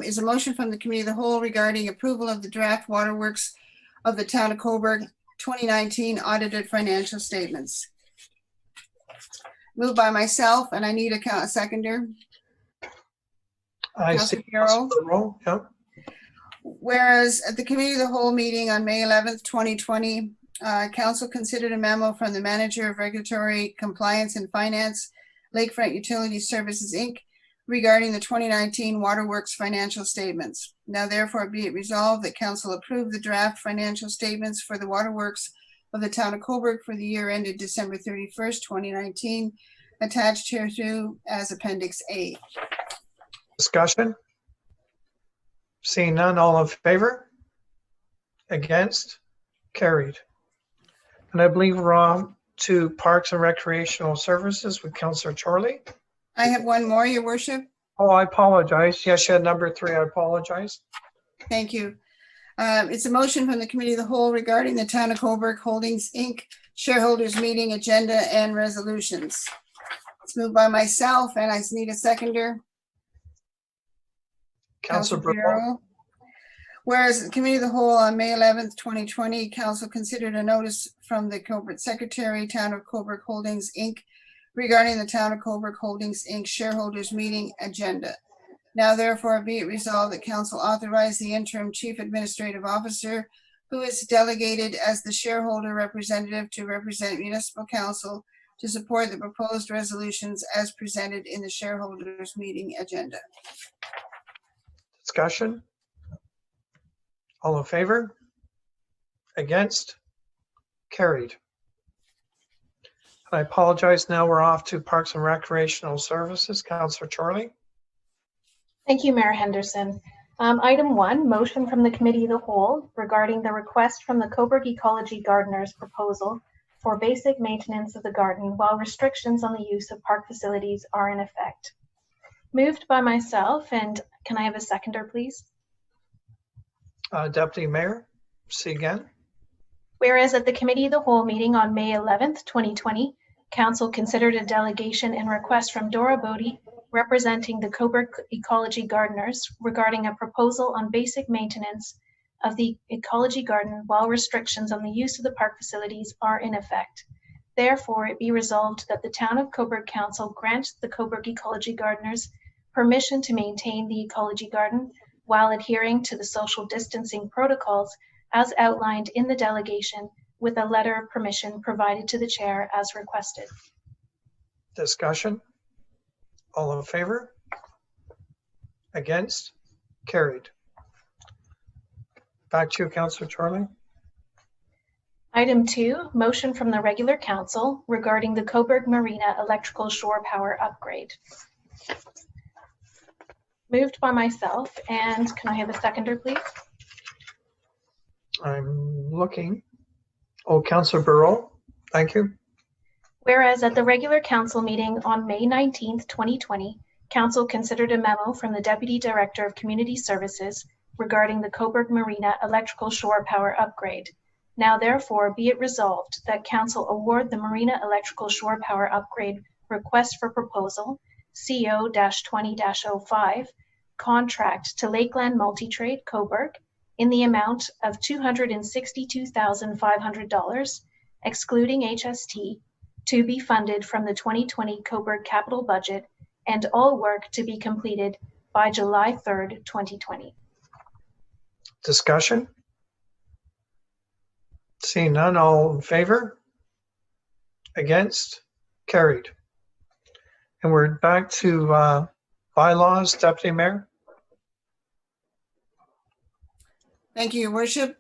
is a motion from the Committee of the Whole regarding approval of the draft waterworks of the Town of Coburg 2019 audited financial statements. Moved by myself, and I need a seconder. I see. Councilor Bureau. Roll. Yep. Whereas at the Committee of the Whole meeting on May 11th, 2020, Council considered a memo from the Manager of Regulatory Compliance and Finance, Lakefront Utility Services, Inc., regarding the 2019 Waterworks financial statements. Now therefore be it resolved that Council approve the draft financial statements for the Waterworks of the Town of Coburg for the year ended December 31st, 2019, attached hereto as Appendix A. Discussion? Seeing none, all in favor? Against? Carried. And I believe we're on to Parks and Recreational Services with Councillor Chorley. I have one more, Your Worship. Oh, I apologize. Yes, you had number 3. I apologize. Thank you. It's a motion from the Committee of the Whole regarding the Town of Coburg Holdings, Inc. shareholders meeting agenda and resolutions. It's moved by myself, and I need a seconder. Councillor Councilor Bureau. Whereas the Committee of the Whole on May 11th, 2020, Council considered a notice from the Corporate Secretary, Town of Coburg Holdings, Inc., regarding the Town of Coburg Holdings, Inc. shareholders meeting agenda. Now therefore be it resolved that Council authorize the Interim Chief Administrative Officer, who is delegated as the shareholder representative to represent Municipal Council, to support the proposed resolutions as presented in the shareholders meeting agenda. Discussion? All in favor? Against? Carried. I apologize. Now we're off to Parks and Recreational Services. Councillor Chorley. Thank you, Mayor Henderson. Item 1, motion from the Committee of the Whole regarding the request from the Coburg Ecology Gardeners proposal for basic maintenance of the garden while restrictions on the use of park facilities are in effect. Moved by myself, and can I have a seconder, please? Deputy Mayor, see again. Whereas at the Committee of the Whole meeting on May 11th, 2020, Council considered a delegation and request from Dora Bodie, representing the Coburg Ecology Gardeners, regarding a proposal on basic maintenance of the ecology garden while restrictions on the use of the park facilities are in effect. Therefore, it be resolved that the Town of Coburg Council grants the Coburg Ecology Gardeners permission to maintain the ecology garden while adhering to the social distancing protocols as outlined in the delegation, with a letter of permission provided to the chair as requested. Discussion? All in favor? Against? Carried. Back to you, Councillor Chorley. Item 2, motion from the regular council regarding the Coburg Marina electrical shore power upgrade. Moved by myself, and can I have a seconder, please? I'm looking. Oh, Councillor Burrow. Thank you. Whereas at the regular council meeting on May 19th, 2020, council considered a memo from the Deputy Director of Community Services regarding the Coburg Marina electrical shore power upgrade. Now therefore be it resolved that council award the Marina electrical shore power upgrade request for proposal CO-20-05 contract to Lakeland Multitrade Coburg in the amount of $262,500, excluding HST, to be funded from the 2020 Coburg capital budget, and all work to be completed by July 3rd, 2020. Discussion? Seeing none, all in favor? Against? Carried. And we're back to bylaws, Deputy Mayor. Thank you, Your Worship.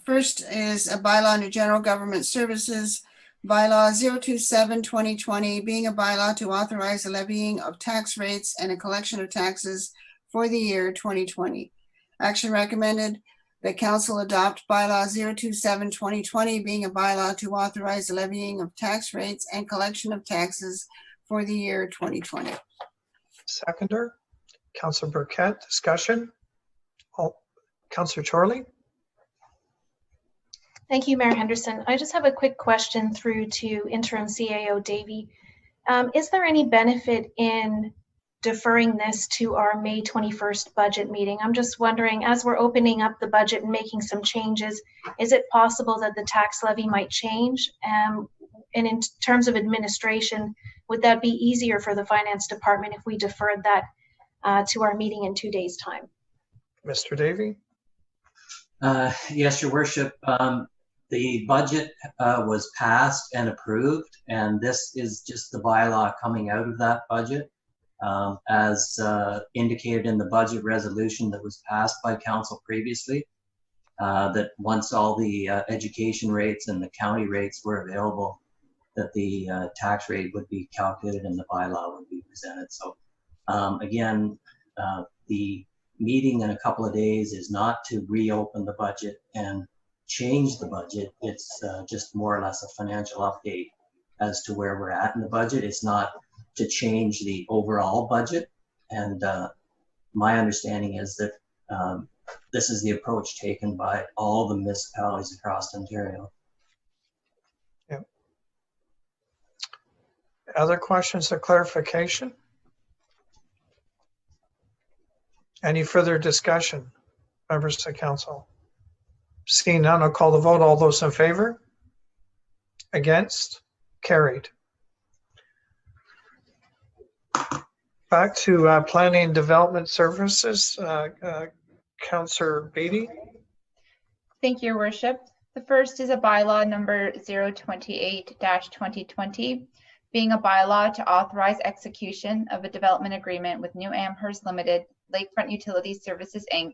First is a bylaw under General Government Services, Bylaw 027-2020, being a bylaw to authorize the levying of tax rates and a collection of taxes for the year 2020. Action recommended. that council adopt bylaw 027-2020, being a bylaw to authorize the levying of tax rates and collection of taxes for the year 2020. Seconder, Councillor Burkett, discussion. Councillor Chorley. Thank you, Mayor Henderson. I just have a quick question through to Interim CAO Davey. Is there any benefit in deferring this to our May 21st budget meeting? I'm just wondering, as we're opening up the budget and making some changes, is it possible that the tax levy might change? And in terms of administration, would that be easier for the finance department if we deferred that to our meeting in 2 days' time? Mr. Davey. Yes, Your Worship. The budget was passed and approved, and this is just the bylaw coming out of that budget. As indicated in the budget resolution that was passed by council previously, that once all the education rates and the county rates were available, that the tax rate would be calculated and the bylaw would be presented. So again, the meeting in a couple of days is not to reopen the budget and change the budget. It's just more or less a financial update as to where we're at in the budget. It's not to change the overall budget. And my understanding is that this is the approach taken by all the municipalities across Ontario. Yeah. Other questions or clarification? Any further discussion, members of council? Seeing none, I'll call the vote. All those in favor? Against? Carried. Back to Planning and Development Services, Councillor Beatty. Thank you, Your Worship. The first is a bylaw number 028-2020, being a bylaw to authorize execution of a development agreement with New Amherst Limited, Lakefront Utilities Services, Inc.,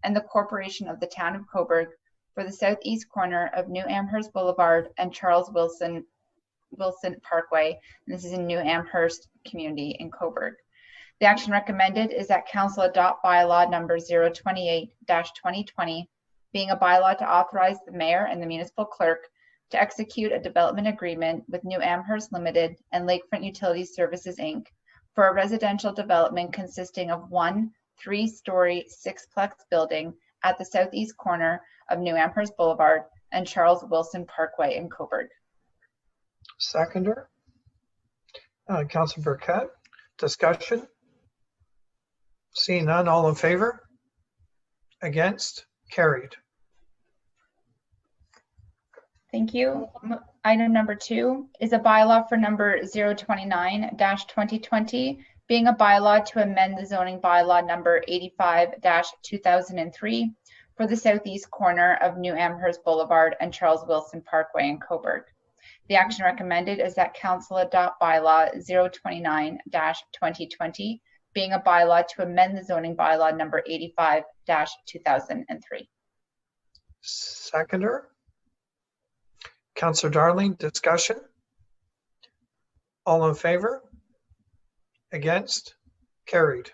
and the Corporation of the Town of Coburg for the southeast corner of New Amherst Boulevard and Charles Wilson Parkway. And this is in New Amherst community in Coburg. The action recommended is that council adopt bylaw number 028-2020, being a bylaw to authorize the mayor and the municipal clerk to execute a development agreement with New Amherst Limited and Lakefront Utilities Services, Inc. for a residential development consisting of one 3-story, 6-plex building at the southeast corner of New Amherst Boulevard and Charles Wilson Parkway in Coburg. Seconder, Councillor Burkett, discussion. Seeing none, all in favor? Against? Carried. Thank you. Item number 2 is a bylaw for number 029-2020, being a bylaw to amend the zoning bylaw number 85-2003 for the southeast corner of New Amherst Boulevard and Charles Wilson Parkway in Coburg. The action recommended is that council adopt bylaw 029-2020, being a bylaw to amend the zoning bylaw number 85-2003. Seconder, Councillor Darling, discussion. All in favor? Against? Carried.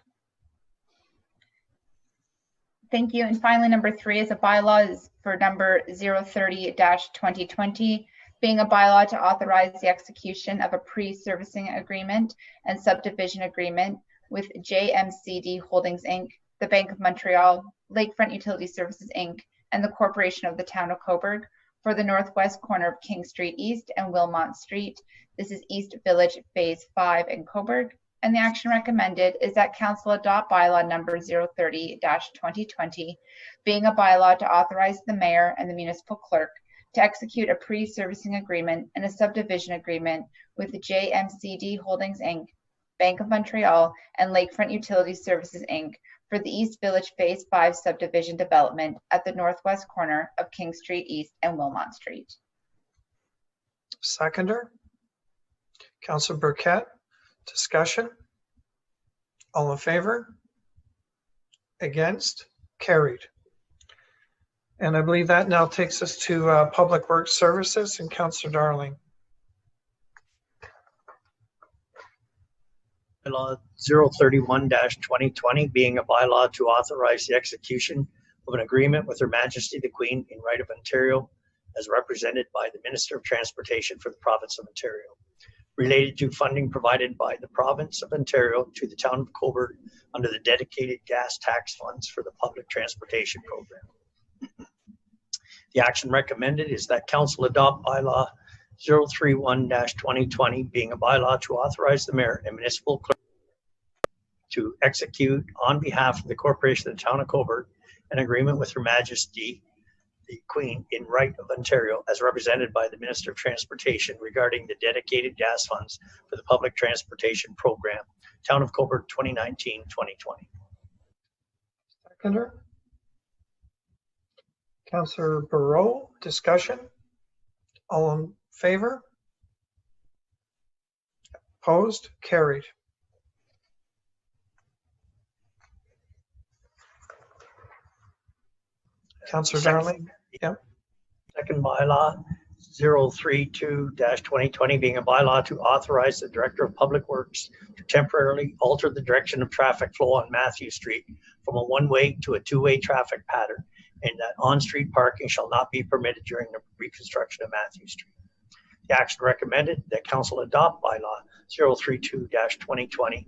Thank you. And finally, number 3 is a bylaw for number 030-2020, being a bylaw to authorize the execution of a pre-servicing agreement and subdivision agreement with JMCD Holdings, Inc., the Bank of Montreal, Lakefront Utility Services, Inc., and the Corporation of the Town of Coburg for the northwest corner of King Street East and Wilmot Street. This is East Village Phase 5 in Coburg. And the action recommended is that council adopt bylaw number 030-2020, being a bylaw to authorize the mayor and the municipal clerk to execute a pre-servicing agreement and a subdivision agreement with the JMCD Holdings, Inc., Bank of Montreal, and Lakefront Utility Services, Inc. for the East Village Phase 5 subdivision development at the northwest corner of King Street East and Wilmot Street. Seconder, Councillor Burkett, discussion. All in favor? Against? Carried. And I believe that now takes us to Public Works Services and Councillor Darling. Bylaw 031-2020, being a bylaw to authorize the execution of an agreement with Her Majesty the Queen in right of Ontario as represented by the Minister of Transportation for the Province of Ontario, related to funding provided by the Province of Ontario to the town of Cobourg under the dedicated gas tax funds for the public transportation program. The action recommended is that Council adopt bylaw 031-2020, being a bylaw to authorize the mayor and municipal clerk to execute on behalf of the corporation of the town of Coburg an agreement with Her Majesty the Queen in right of Ontario as represented by the Minister of Transportation regarding the dedicated gas funds for the public transportation program, Town of Coburg 2019-2020. Seconder. Councillor Barreau, discussion? All in favor? Opposed? Carried. Councillor Darling? Yep. Second bylaw 032-2020, being a bylaw to authorize the Director of Public Works to temporarily alter the direction of traffic flow on Matthew Street from a one-way to a two-way traffic pattern, and that on-street parking shall not be permitted during the reconstruction of Matthew Street. The action recommended that Council adopt bylaw 032-2020,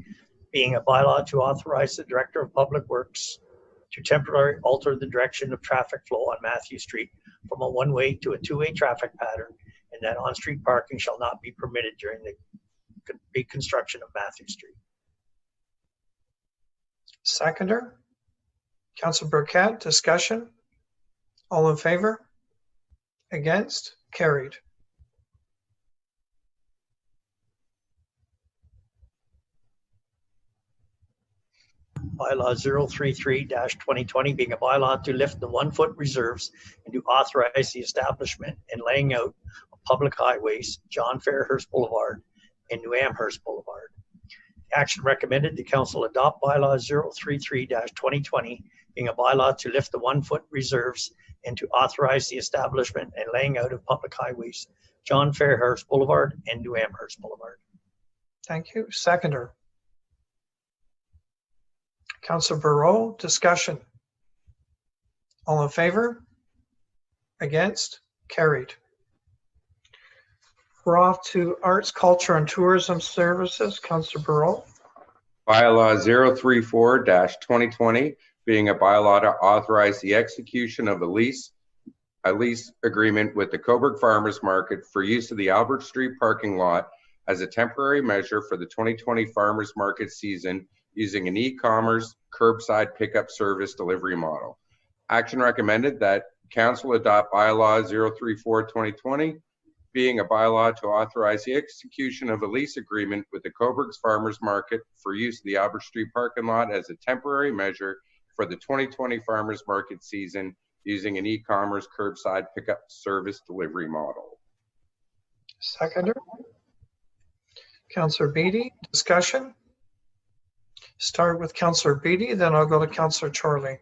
being a bylaw to authorize the Director of Public Works to temporarily alter the direction of traffic flow on Matthew Street from a one-way to a two-way traffic pattern, and that on-street parking shall not be permitted during the reconstruction of Matthew Street. Seconder. Councillor Burkett, discussion? All in favor? Against? Carried. Bylaw 033-2020, being a bylaw to lift the 1-foot reserves and to authorize the establishment and laying out of public highways, John Fairhurst Boulevard and New Amherst Boulevard. The action recommended the Council adopt bylaw 033-2020, being a bylaw to lift the 1-foot reserves and to authorize the establishment and laying out of public highways, John Fairhurst Boulevard and New Amherst Boulevard. Thank you. Seconder. Councillor Barreau, discussion? All in favor? Against? Carried. We're off to Arts, Culture, and Tourism Services. Councillor Barreau. Bylaw 034-2020, being a bylaw to authorize the execution of a lease agreement with the Cobourg Farmers Market for use of the Albert Street parking lot as a temporary measure for the 2020 Farmers Market season using an e-commerce curbside pickup service delivery model. Action recommended that Council adopt bylaw 034-2020, being a bylaw to authorize the execution of a lease agreement with the Cobourg's Farmers Market for use of the Albert Street parking lot as a temporary measure for the 2020 Farmers Market season using an e-commerce curbside pickup service delivery model. Seconder. Councillor Beattie, discussion? Start with Councillor Beattie, then I'll go to Councillor Chorley.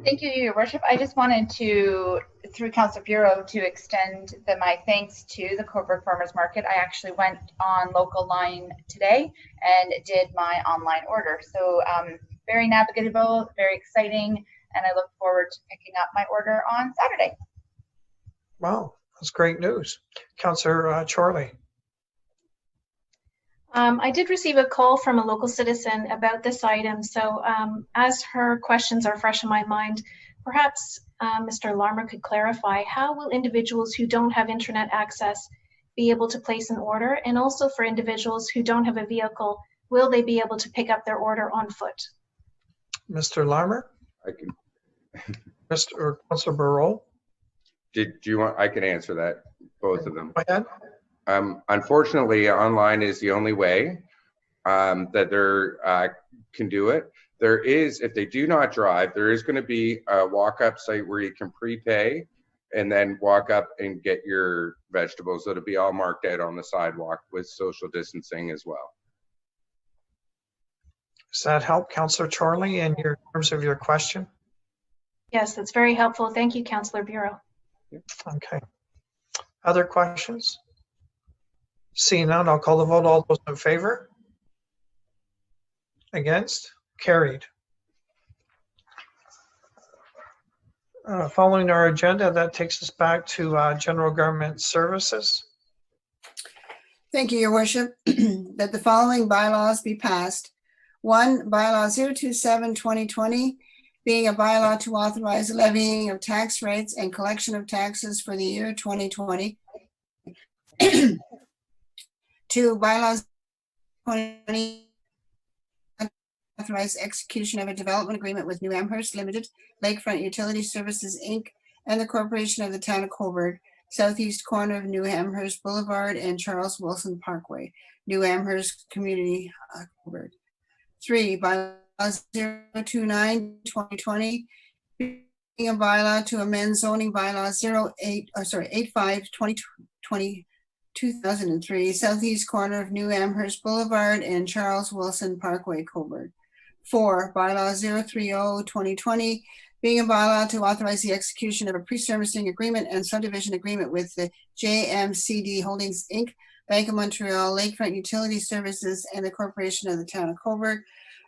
Thank you, Your Worship. I just wanted to, through Councillor Bureau, to extend my thanks to the Coburg Farmers Market. I actually went on local line today and did my online order. So very navigable, very exciting, and I look forward to picking up my order on Saturday. Wow, that's great news. Councillor Chorley. I did receive a call from a local citizen about this item. So as her questions are fresh in my mind, perhaps Mr. Larmer could clarify, how will individuals who don't have internet access be able to place an order? And also for individuals who don't have a vehicle, will they be able to pick up their order on foot? Mr. Larmer? I can. Mr. Councillor Barreau? Do you want, I can answer that, both of them. Go ahead. Unfortunately, online is the only way that they can do it. There is, if they do not drive, there is going to be a walk-up site where you can prepay and then walk up and get your vegetables. It'll be all marked out on the sidewalk with social distancing as well. Does that help, Councillor Chorley, in terms of your question? Yes, that's very helpful. Thank you, Councillor Bureau. Okay. Other questions? Seeing none, I'll call the vote. All those in favor? Against? Carried. Following our agenda, that takes us back to General Government Services. Thank you, Your Worship. That the following bylaws be passed. 1, Bylaw 027-2020, being a bylaw to authorize levying of tax rates and collection of taxes for the year 2020. 2, Bylaws 2020, authorize execution of a development agreement with New Amherst Limited, Lakefront Utility Services, Inc., and the Corporation of the Town of Coburg, southeast corner of New Amherst Boulevard and Charles Wilson Parkway, New Amherst Community, Coburg. 3, Bylaw 029-2020, being a bylaw to amend zoning bylaw 85-2020, southeast corner of New Amherst Boulevard and Charles Wilson Parkway, Coburg. 4, Bylaw 030-2020, being a bylaw to authorize the execution of a pre-servicing agreement and subdivision agreement with the JMCD Holdings, Inc., Bank of Montreal, Lakefront Utility Services, and the Corporation of the Town of Coburg,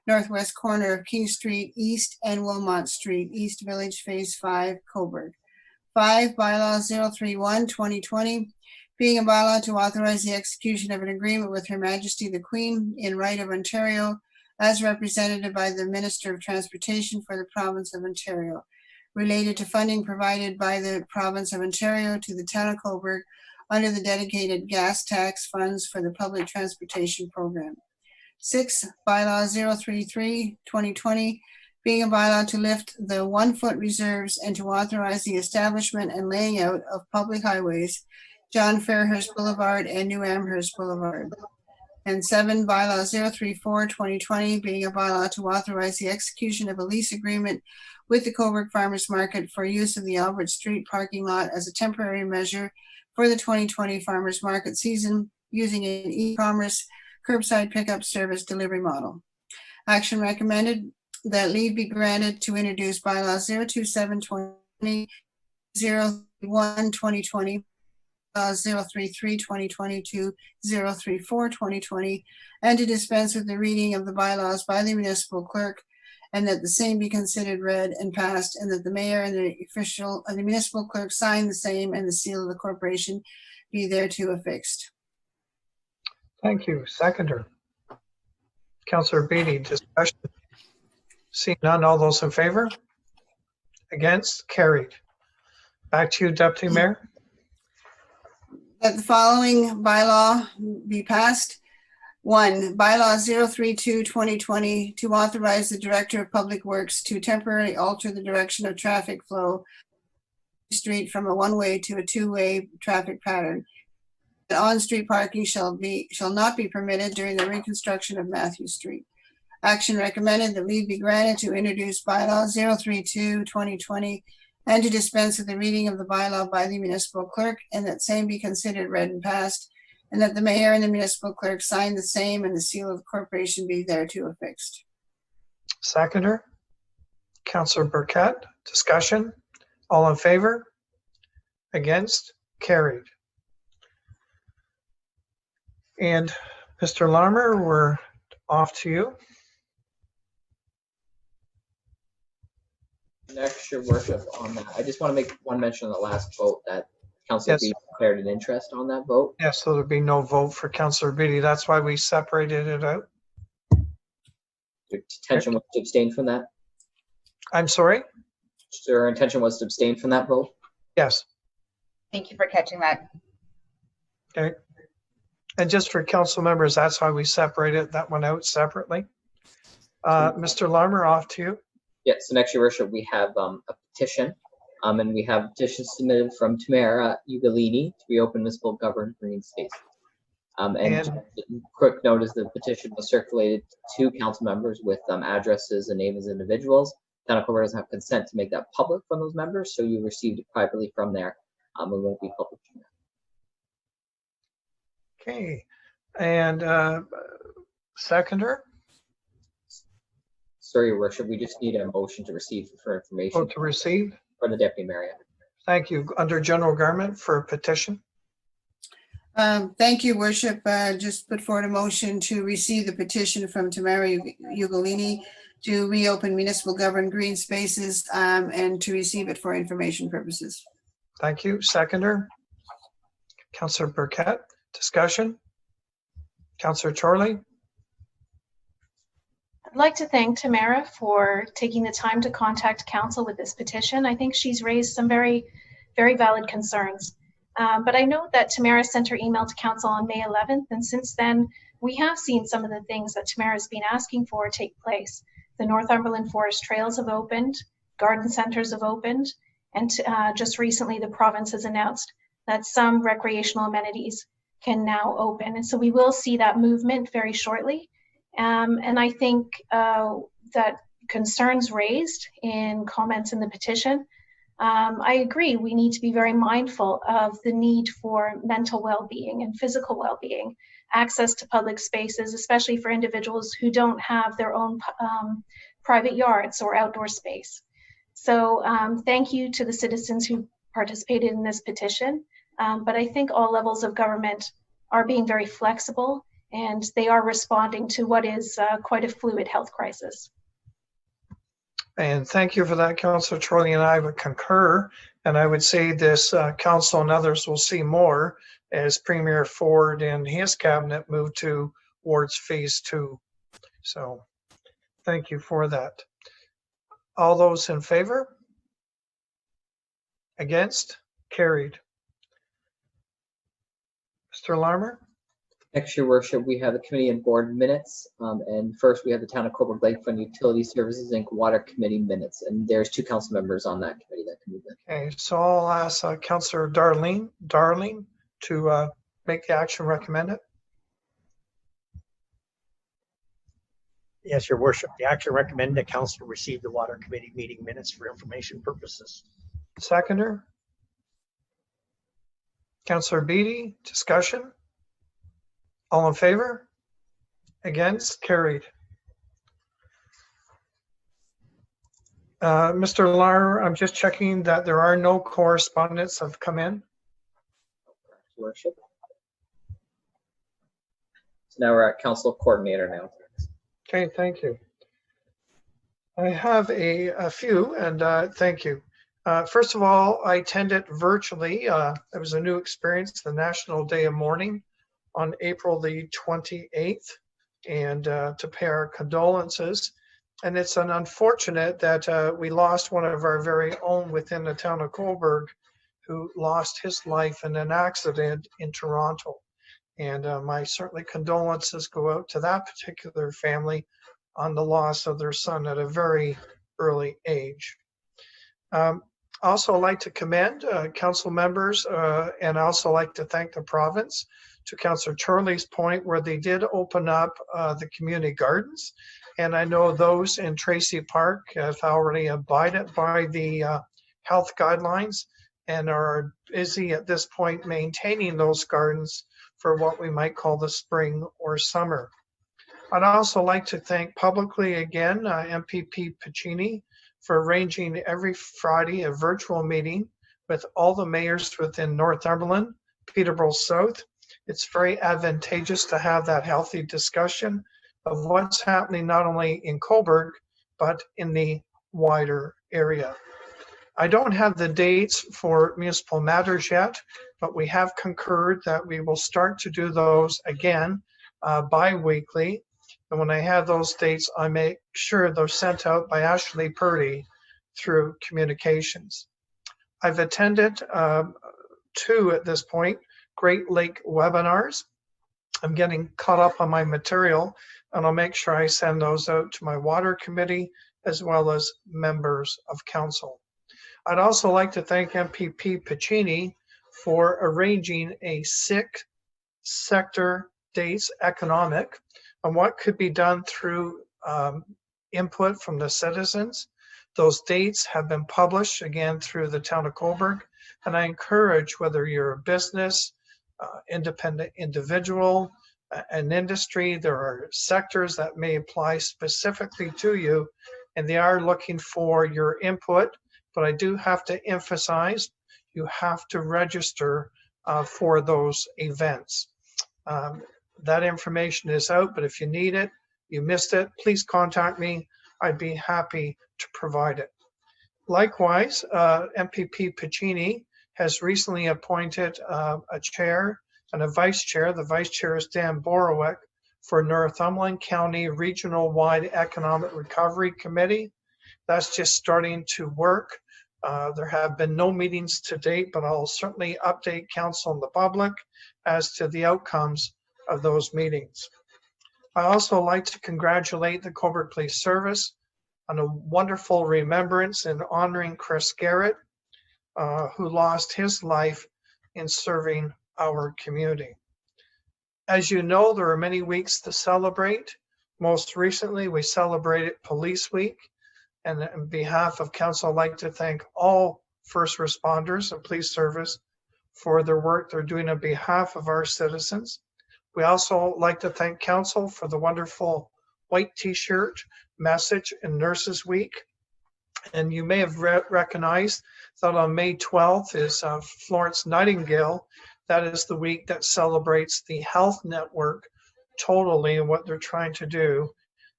northwest corner of King Street East and Wilmot Street, East Village, Phase 5, Coburg. 5, Bylaw 031-2020, being a bylaw to authorize the execution of an agreement with Her Majesty the Queen in right of Ontario, as represented by the Minister of Transportation for the Province of Ontario, related to funding provided by the Province of Ontario to the Town of Coburg under the dedicated gas tax funds for the public transportation program. 6, Bylaw 033-2020, being a bylaw to lift the 1-foot reserves and to authorize the establishment and laying out of public highways, John Fairhurst Boulevard and New Amherst Boulevard. And 7, Bylaw 034-2020, being a bylaw to authorize the execution of a lease agreement with the Coburg Farmers Market for use of the Albert Street parking lot as a temporary measure for the 2020 Farmers Market season using an e-commerce curbside pickup service delivery model. Action recommended that leave be granted to introduce Bylaw 027-2020, 01-2020, 033-2020 to 034-2020, and to dispense with the reading of the bylaws by the municipal clerk, and that the same be considered read and passed, and that the mayor and the municipal clerk sign the same, and the seal of the corporation be thereto affixed. Thank you. Seconder. Councillor Beatty, discussion. Seeing none, all those in favor? Against? Carried. Back to you, Deputy Mayor. That the following bylaw be passed. 1, Bylaw 032-2020, to authorize the Director of Public Works to temporarily alter the direction of traffic flow street from a one-way to a two-way traffic pattern. On-street parking shall not be permitted during the reconstruction of Matthew Street. Action recommended that leave be granted to introduce Bylaw 032-2020 and to dispense with the reading of the bylaw by the municipal clerk, and that same be considered read and passed, and that the mayor and the municipal clerk sign the same, and the seal of the corporation be thereto affixed. Seconder. Councillor Burkett, discussion. All in favor? Against? Carried. And Mr. Larmer, we're off to you. Next, Your Worship, on that, I just want to make one mention on the last vote that Councillor Beatty declared an interest on that vote. Yes, so there'll be no vote for Councillor Beatty. That's why we separated it out. Your intention was to abstain from that? I'm sorry? So your intention was to abstain from that vote? Yes. Thank you for catching that. Okay. And just for council members, that's why we separated that one out separately. Mr. Larmer, off to you. Yes, so next, Your Worship, we have a petition, and we have a petition submitted from Tamara Ugolini to reopen municipal governed green spaces. And quick note is the petition was circulated to council members with addresses and names of individuals. Town of Coburg doesn't have consent to make that public from those members, so you received it privately from there. It won't be public from there. Okay. And seconder? Sorry, Your Worship, we just need a motion to receive for information. Vote to receive. For the Deputy Mayor. Thank you. Under General Government for a petition. Thank you, Worship. Just put forward a motion to receive the petition from Tamara Ugolini to reopen municipal governed green spaces and to receive it for information purposes. Thank you. Seconder. Councillor Burkett, discussion. Councillor Chorley. I'd like to thank Tamara for taking the time to contact council with this petition. I think she's raised some very valid concerns. But I know that Tamara sent her email to council on May 11th, and since then, we have seen some of the things that Tamara's been asking for take place. The Northumberland Forest Trails have opened, garden centers have opened, and just recently the province has announced that some recreational amenities can now open. And so we will see that movement very shortly. And I think that concerns raised in comments in the petition, I agree, we need to be very mindful of the need for mental well-being and physical well-being, access to public spaces, especially for individuals who don't have their own private yards or outdoor space. So thank you to the citizens who participated in this petition. But I think all levels of government are being very flexible, and they are responding to what is quite a fluid health crisis. And thank you for that, Councillor Chorley, and I would concur. And I would say this council and others will see more as Premier Ford and his cabinet move towards phase 2. So thank you for that. All those in favor? Against? Carried. Mr. Larmer? Next, Your Worship, we have the committee and board minutes. And first, we have the Town of Cobourg Lakefront Utility Services Inc. Water Committee minutes. And there's 2 council members on that committee that can move in. Okay, so I'll ask Councillor Darling to make the action recommended. Yes, Your Worship. The action recommended that council receive the Water Committee meeting minutes for information purposes. Seconder. Councillor Beattie, discussion. All in favor? Against? Carried. Mr. Lar, I'm just checking that there are no correspondence have come in. Worship. So now we're at council coordinator now. Okay, thank you. I have a few, and thank you. First of all, I attended virtually. It was a new experience, the National Day of Mourning on April the 28th, and to pay our condolences. And it's an unfortunate that we lost one of our very own within the town of Coburg, who lost his life in an accident in Toronto. And my certainly condolences go out to that particular family on the loss of their son at a very early age. Also like to commend council members and also like to thank the province, to Councillor Chorley's point, where they did open up the community gardens. And I know those in Tracy Park have already abided by the health guidelines and are busy at this point maintaining those gardens for what we might call the spring or summer. I'd also like to thank publicly again MPP Piccini for arranging every Friday a virtual meeting with all the mayors within Northumberland, Peterborough South. It's very advantageous to have that healthy discussion of what's happening not only in Coburg, but in the wider area. I don't have the dates for municipal matters yet, but we have concurred that we will start to do those again bi-weekly. And when I have those dates, I make sure they're sent out by Ashley Purdy through communications. I've attended 2 at this point, Great Lake webinars. I'm getting caught up on my material, and I'll make sure I send those out to my water committee as well as members of council. I'd also like to thank MPP Piccini for arranging a 6 sector dates economic on what could be done through input from the citizens. Those dates have been published again through the town of Coburg, and I encourage, whether you're a business, independent individual, an industry, there are sectors that may apply specifically to you, and they are looking for your input. But I do have to emphasize, you have to register for those events. That information is out, but if you need it, you missed it, please contact me. I'd be happy to provide it. Likewise, MPP Piccini has recently appointed a chair and a vice chair. The vice chair is Dan Borowick for Northumberland County Regional-Wide Economic Recovery Committee. That's just starting to work. There have been no meetings to date, but I'll certainly update council and the public as to the outcomes of those meetings. I also like to congratulate the Coburg Police Service on a wonderful remembrance in honoring Chris Garrett, who lost his life in serving our community. As you know, there are many weeks to celebrate. Most recently, we celebrated Police Week. And on behalf of council, I'd like to thank all first responders and police service for their work they're doing on behalf of our citizens. We also like to thank council for the wonderful white t-shirt message in Nurses Week. And you may have recognized that on May 12th is Florence Nightingale. That is the week that celebrates the health network totally and what they're trying to do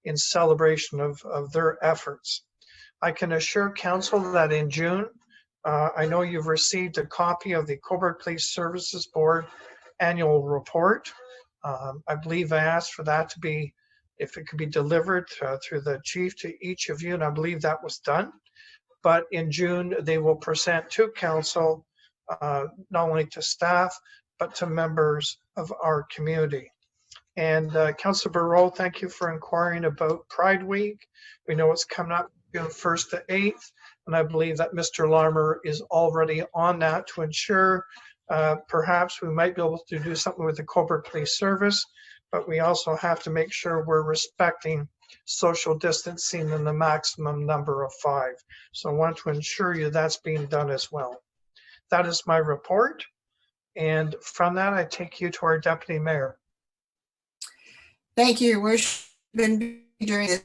in celebration of their efforts. I can assure council that in June, I know you've received a copy of the Coburg Police Services Board annual report. I believe I asked for that to be, if it could be delivered through the chief to each of you, and I believe that was done. But in June, they will present to council, not only to staff, but to members of our community. And Councilor Barreau, thank you for inquiring about Pride Week. We know it's coming up June 1st to 8th, and I believe that Mr. Larmer is already on that to ensure perhaps we might be able to do something with the Coburg Police Service, but we also have to make sure we're respecting social distancing and the maximum number of 5. So I want to ensure you that's being done as well. That is my report. And from that, I take you to our Deputy Mayor. Thank you, Your Worship. Been during this.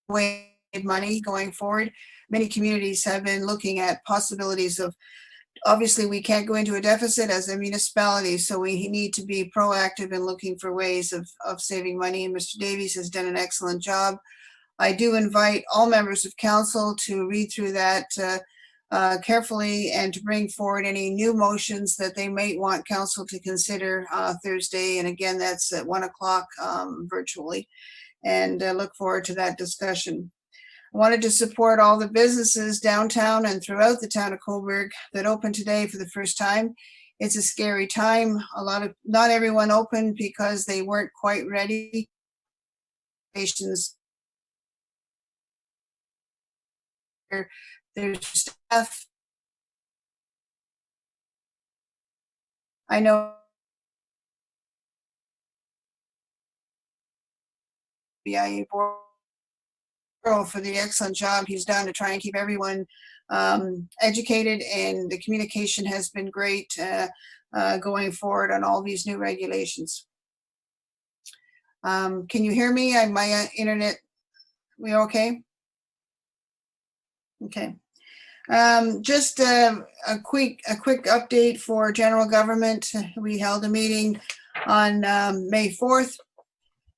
Way money going forward. Many communities have been looking at possibilities of, obviously we can't go into a deficit as a municipality, so we need to be proactive in looking for ways of saving money, and Mr. Davies has done an excellent job. I do invite all members of council to read through that carefully and to bring forward any new motions that they might want council to consider Thursday. And again, that's at 1 o'clock virtually, and look forward to that discussion. I wanted to support all the businesses downtown and throughout the town of Coburg that opened today for the first time. It's a scary time. Not everyone opened because they weren't quite ready. Their staff. I know BIA board for the excellent job he's done to try and keep everyone educated, and the communication has been great going forward on all these new regulations. Can you hear me? My internet, we okay? Okay. Just a quick update for general government. We held a meeting on May 4th,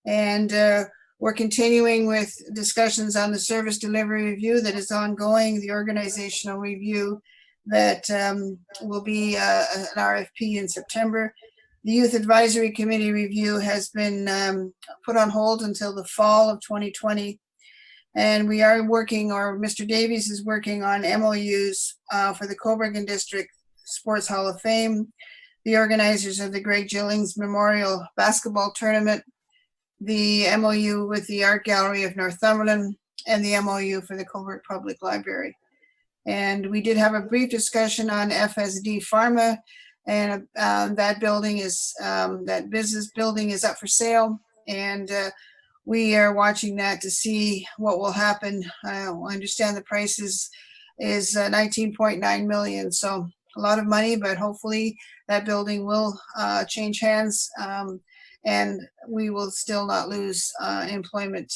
and we're continuing with discussions on the service delivery review that is ongoing, the organizational review that will be an RFP in September. The Youth Advisory Committee review has been put on hold until the fall of 2020. And we are working, or Mr. Davies is working on MOUs for the Coburg and District Sports Hall of Fame, the organizers of the Greg Gillings Memorial Basketball Tournament, the MOU with the Art Gallery of Northumberland, and the MOU for the Coburg Public Library. And we did have a brief discussion on FSD Pharma, and that business building is up for sale, and we are watching that to see what will happen. I understand the price is 19.9 million, so a lot of money, but hopefully that building will change hands and we will still not lose employment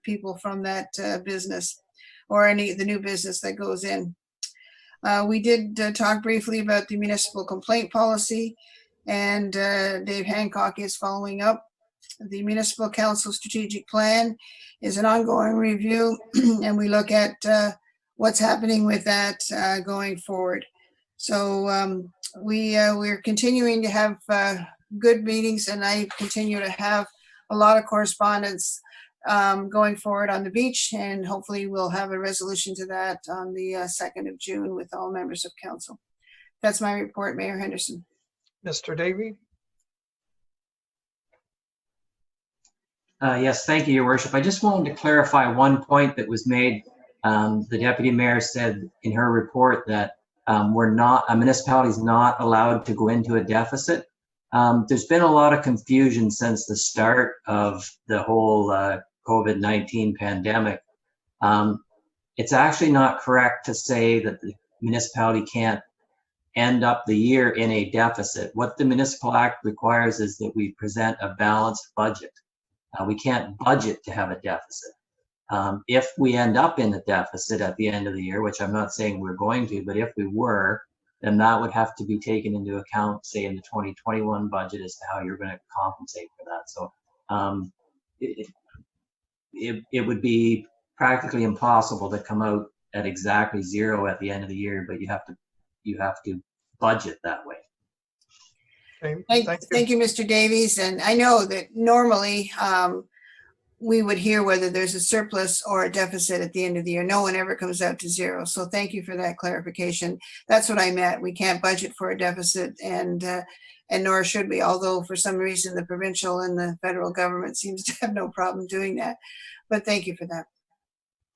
people from that business or any the new business that goes in. We did talk briefly about the municipal complaint policy, and Dave Hancock is following up. The Municipal Council Strategic Plan is an ongoing review, and we look at what's happening with that going forward. So we're continuing to have good meetings, and I continue to have a lot of correspondence going forward on the beach, and hopefully we'll have a resolution to that on the 2nd of June with all members of council. That's my report, Mayor Henderson. Mr. Davey? Yes, thank you, Your Worship. I just wanted to clarify one point that was made. The Deputy Mayor said in her report that a municipality is not allowed to go into a deficit. There's been a lot of confusion since the start of the whole COVID-19 pandemic. It's actually not correct to say that the municipality can't end up the year in a deficit. What the Municipal Act requires is that we present a balanced budget. We can't budget to have a deficit. If we end up in a deficit at the end of the year, which I'm not saying we're going to, but if we were, then that would have to be taken into account, say, in the 2021 budget as to how you're going to compensate for that. So it would be practically impossible to come out at exactly zero at the end of the year, but you have to budget that way. Thank you, Mr. Davies. And I know that normally we would hear whether there's a surplus or a deficit at the end of the year. No one ever comes out to zero. So thank you for that clarification. That's what I meant. We can't budget for a deficit, and nor should we, although for some reason the provincial and the federal government seems to have no problem doing that. But thank you for that.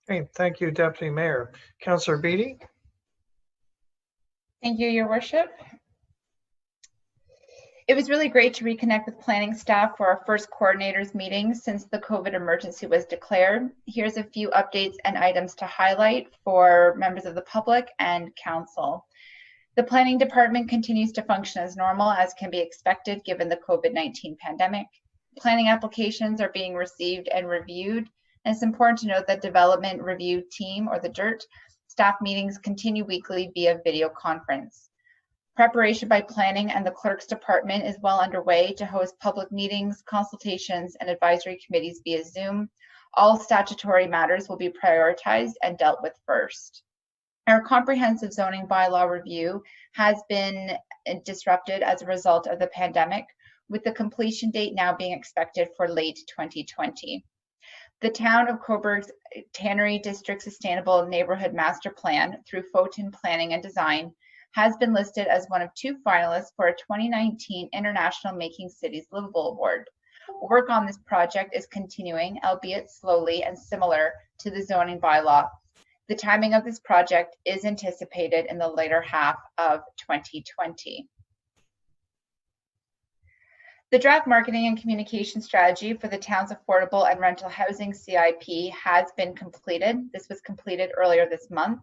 Okay, thank you, Deputy Mayor. Councillor Beattie? Thank you, Your Worship. It was really great to reconnect with planning staff for our first coordinators meeting since the COVID emergency was declared. Here's a few updates and items to highlight for members of the public and council. The planning department continues to function as normal, as can be expected given the COVID-19 pandemic. Planning applications are being received and reviewed, and it's important to note that development review team, or the DIRT, staff meetings continue weekly via video conference. Preparation by planning and the clerk's department is well underway to host public meetings, consultations, and advisory committees via Zoom. All statutory matters will be prioritized and dealt with first. Our comprehensive zoning bylaw review has been disrupted as a result of the pandemic, with the completion date now being expected for late 2020. The town of Coburg's Tannery District Sustainable Neighborhood Master Plan through Photon Planning and Design has been listed as one of 2 finalists for a 2019 International Making Cities Livable Award. Work on this project is continuing, albeit slowly and similar to the zoning bylaw. The timing of this project is anticipated in the later half of 2020. The draft marketing and communication strategy for the town's affordable and rental housing CIP has been completed. This was completed earlier this month.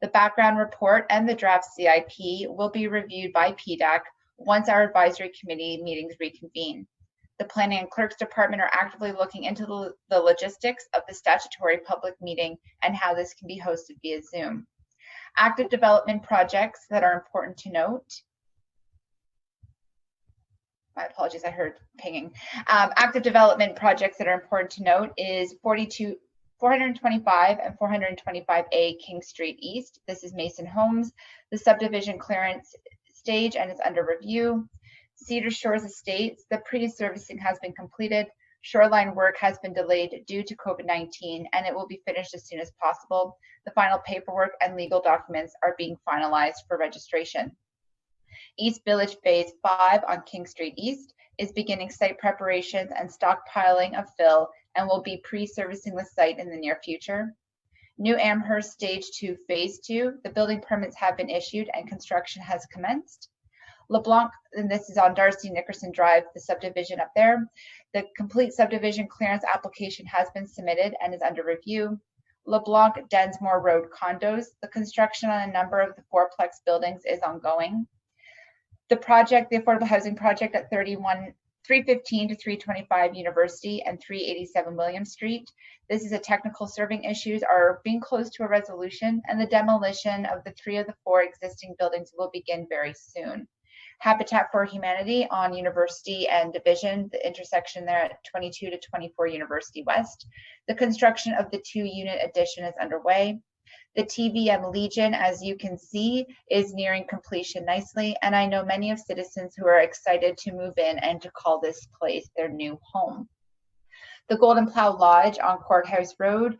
The background report and the draft CIP will be reviewed by PDAC once our advisory committee meetings reconvene. The planning and clerk's department are actively looking into the logistics of the statutory public meeting and how this can be hosted via Zoom. Active development projects that are important to note. My apologies, I heard pinging. Active development projects that are important to note is 425 and 425A King Street East. This is Mason Homes. The subdivision clearance stage and is under review. Cedar Shores Estates, the pre-servicing has been completed. Shoreline work has been delayed due to COVID-19, and it will be finished as soon as possible. The final paperwork and legal documents are being finalized for registration. East Village Phase 5 on King Street East is beginning site preparations and stockpiling of fill and will be pre-servicing the site in the near future. New Amherst Stage 2 Phase 2, the building permits have been issued and construction has commenced. LeBlanc, and this is on Darcy Nickerson Drive, the subdivision up there. The complete subdivision clearance application has been submitted and is under review. LeBlanc Densmore Road condos, the construction on a number of the 4-plex buildings is ongoing. The project, the affordable housing project at 31 315 to 325 University and 387 William Street. This is a technical serving issues are being close to a resolution, and the demolition of the 3 of the 4 existing buildings will begin very soon. Habitat for Humanity on University and Division, the intersection there at 22 to 24 University West. The construction of the 2-unit addition is underway. The TVM Legion, as you can see, is nearing completion nicely, and I know many of citizens who are excited to move in and to call this place their new home. The Golden Plow Lodge on Courthouse Road,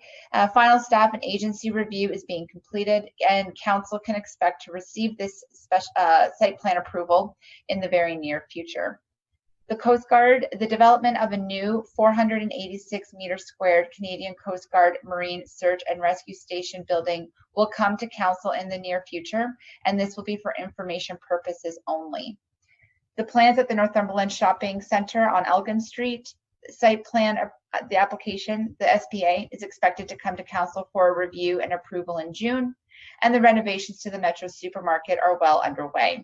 final staff and agency review is being completed, and council can expect to receive this site plan approval in the very near future. The Coast Guard, the development of a new 486-meter squared Canadian Coast Guard Marine Search and Rescue Station building will come to council in the near future, and this will be for information purposes only. The plans at the Northumberland Shopping Centre on Elgin Street, site plan, the application, the SPA, is expected to come to council for a review and approval in June, and the renovations to the Metro supermarket are well underway.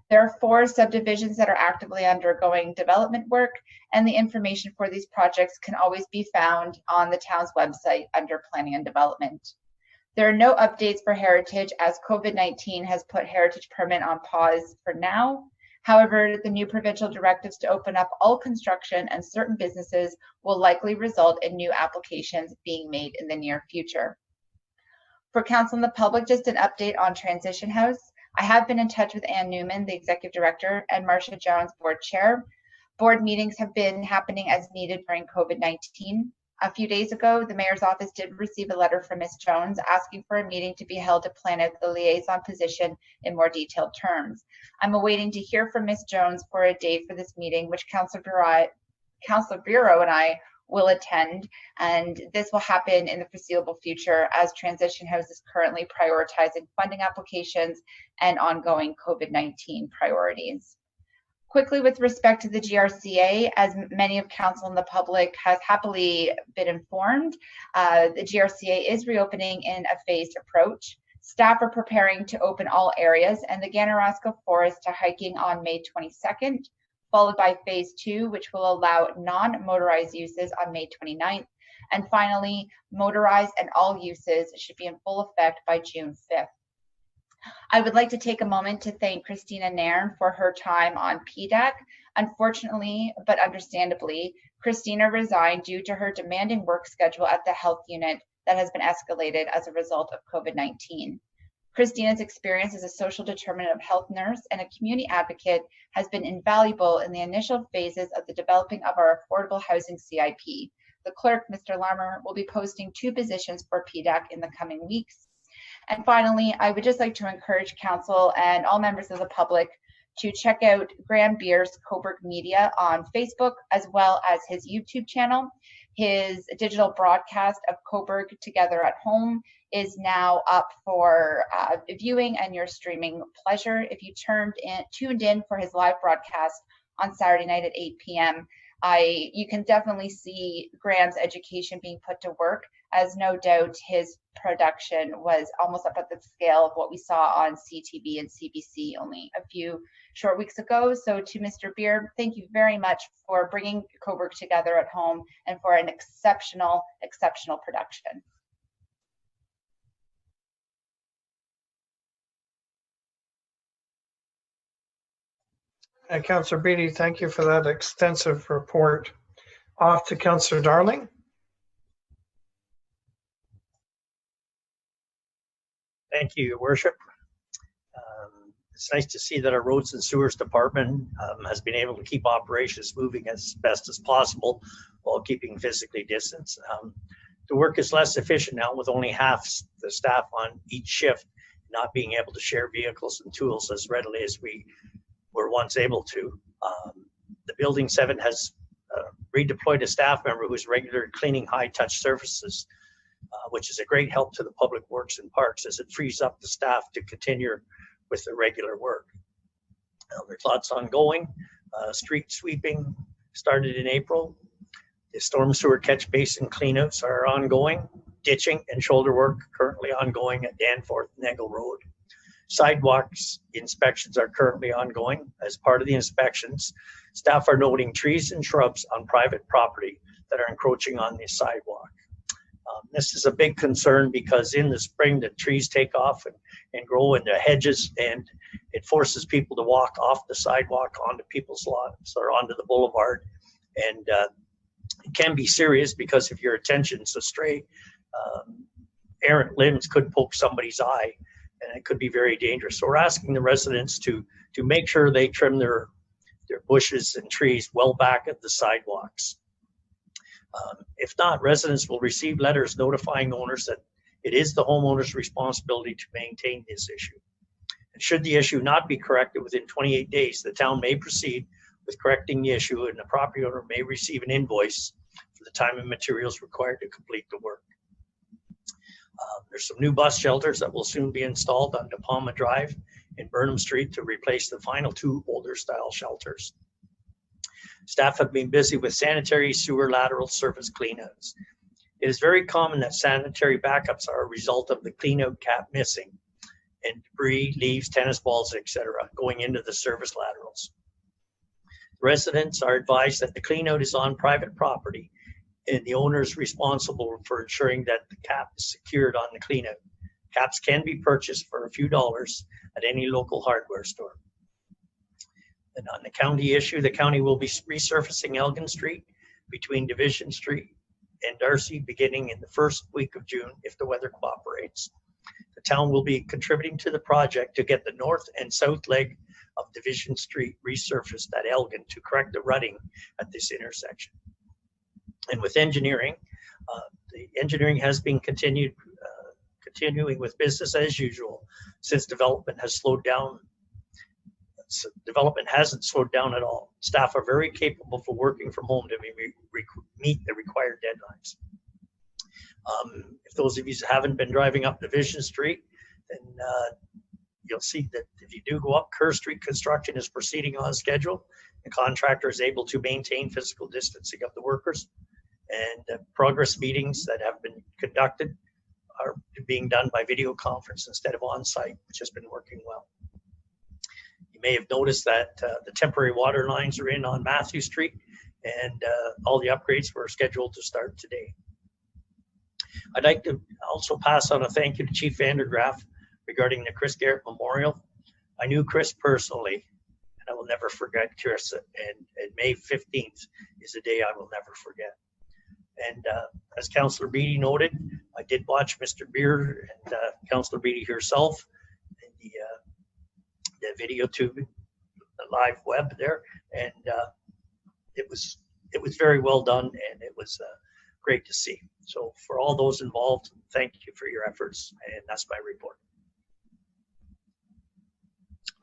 There are 4 subdivisions that are actively undergoing development work, and the information for these projects can always be found on the town's website under Planning and Development. There are no updates for Heritage as COVID-19 has put Heritage Permit on pause for now. However, the new provincial directives to open up all construction and certain businesses will likely result in new applications being made in the near future. For council and the public, just an update on Transition House. I have been in touch with Ann Newman, the executive director, and Marcia Jones, board chair. Board meetings have been happening as needed during COVID-19. A few days ago, the mayor's office did receive a letter from Ms. Jones asking for a meeting to be held to plan out the liaison position in more detailed terms. I'm awaiting to hear from Ms. Jones for a date for this meeting, which Councillor Bureau and I will attend, and this will happen in the foreseeable future as Transition House is currently prioritizing funding applications and ongoing COVID-19 priorities. Quickly, with respect to the GRCA, as many of council and the public has happily been informed, the GRCA is reopening in a phased approach. Staff are preparing to open all areas, and the Ganaraska Forest to hiking on May 22nd, followed by phase 2, which will allow non-motorized uses on May 29th. And finally, motorized and all uses should be in full effect by June 5th. I would like to take a moment to thank Christina Nairn for her time on PDAC. Unfortunately, but understandably, Christina resigned due to her demanding work schedule at the health unit that has been escalated as a result of COVID-19. Christina's experience as a social determinant of health nurse and a community advocate has been invaluable in the initial phases of the developing of our affordable housing CIP. The clerk, Mr. Larmer, will be posting 2 positions for PDAC in the coming weeks. And finally, I would just like to encourage council and all members of the public to check out Graham Beer's Coburg Media on Facebook, as well as his YouTube channel. His digital broadcast of Coburg Together at Home is now up for viewing and your streaming pleasure. If you tuned in for his live broadcast on Saturday night at 8 p.m., you can definitely see Graham's education being put to work, as no doubt his production was almost up at the scale of what we saw on CTV and CBC only a few short weeks ago. So to Mr. Beer, thank you very much for bringing Coburg Together at Home and for an exceptional production. And Councillor Beattie, thank you for that extensive report. Off to Councillor Darling. Thank you, Your Worship. It's nice to see that our Roads and Sewers Department has been able to keep operations moving as best as possible while keeping physically distanced. The work is less efficient now with only half the staff on each shift, not being able to share vehicles and tools as readily as we were once able to. The Building 7 has redeployed a staff member who's regularly cleaning high-touch surfaces, which is a great help to the Public Works and Parks as it frees up the staff to continue with the regular work. There's lots ongoing. Street sweeping started in April. The storm sewer catch basin cleanouts are ongoing. Ditching and shoulder work currently ongoing at Danforth and Eagle Road. Sidewalks inspections are currently ongoing. As part of the inspections, staff are noting trees and shrubs on private property that are encroaching on the sidewalk. This is a big concern because in the spring, the trees take off and grow in the hedges, and it forces people to walk off the sidewalk onto people's lawns or onto the boulevard. And it can be serious because if your attention's astray, errant limbs could poke somebody's eye, and it could be very dangerous. So we're asking the residents to make sure they trim their bushes and trees well back at the sidewalks. If not, residents will receive letters notifying owners that it is the homeowner's responsibility to maintain this issue. And should the issue not be corrected within 28 days, the town may proceed with correcting the issue, and the property owner may receive an invoice for the time and materials required to complete the work. There's some new bus shelters that will soon be installed on De Palma Drive in Burnham Street to replace the final 2 older style shelters. Staff have been busy with sanitary sewer lateral surface cleanouts. It is very common that sanitary backups are a result of the cleanout cap missing and debris, leaves, tennis balls, etc. going into the service laterals. Residents are advised that the cleanout is on private property and the owner is responsible for ensuring that the cap is secured on the cleanout. Caps can be purchased for a few dollars at any local hardware store. And on the county issue, the county will be resurfacing Elgin Street between Division Street and Darcy beginning in the first week of June if the weather cooperates. The town will be contributing to the project to get the north and south leg of Division Street resurfaced at Elgin to correct the rutting at this intersection. And with engineering, the engineering has been continuing with business as usual since development has slowed down. So development hasn't slowed down at all. Staff are very capable for working from home to meet the required deadlines. If those of you haven't been driving up Division Street, then you'll see that if you do go up, Kerr Street construction is proceeding on schedule. The contractor is able to maintain physical distancing of the workers, and progress meetings that have been conducted are being done by video conference instead of on site, which has been working well. You may have noticed that the temporary water lines are in on Matthew Street, and all the upgrades were scheduled to start today. I'd like to also pass on a thank you to Chief Vandergraaf regarding the Chris Garrett Memorial. I knew Chris personally, and I will never forget Chris, and May 15th is a day I will never forget. And as Councillor Beattie noted, I did watch Mr. Beer and Councillor Beattie herself in the video tube, the live web there, and it was very well done, and it was great to see. So for all those involved, thank you for your efforts, and that's my report.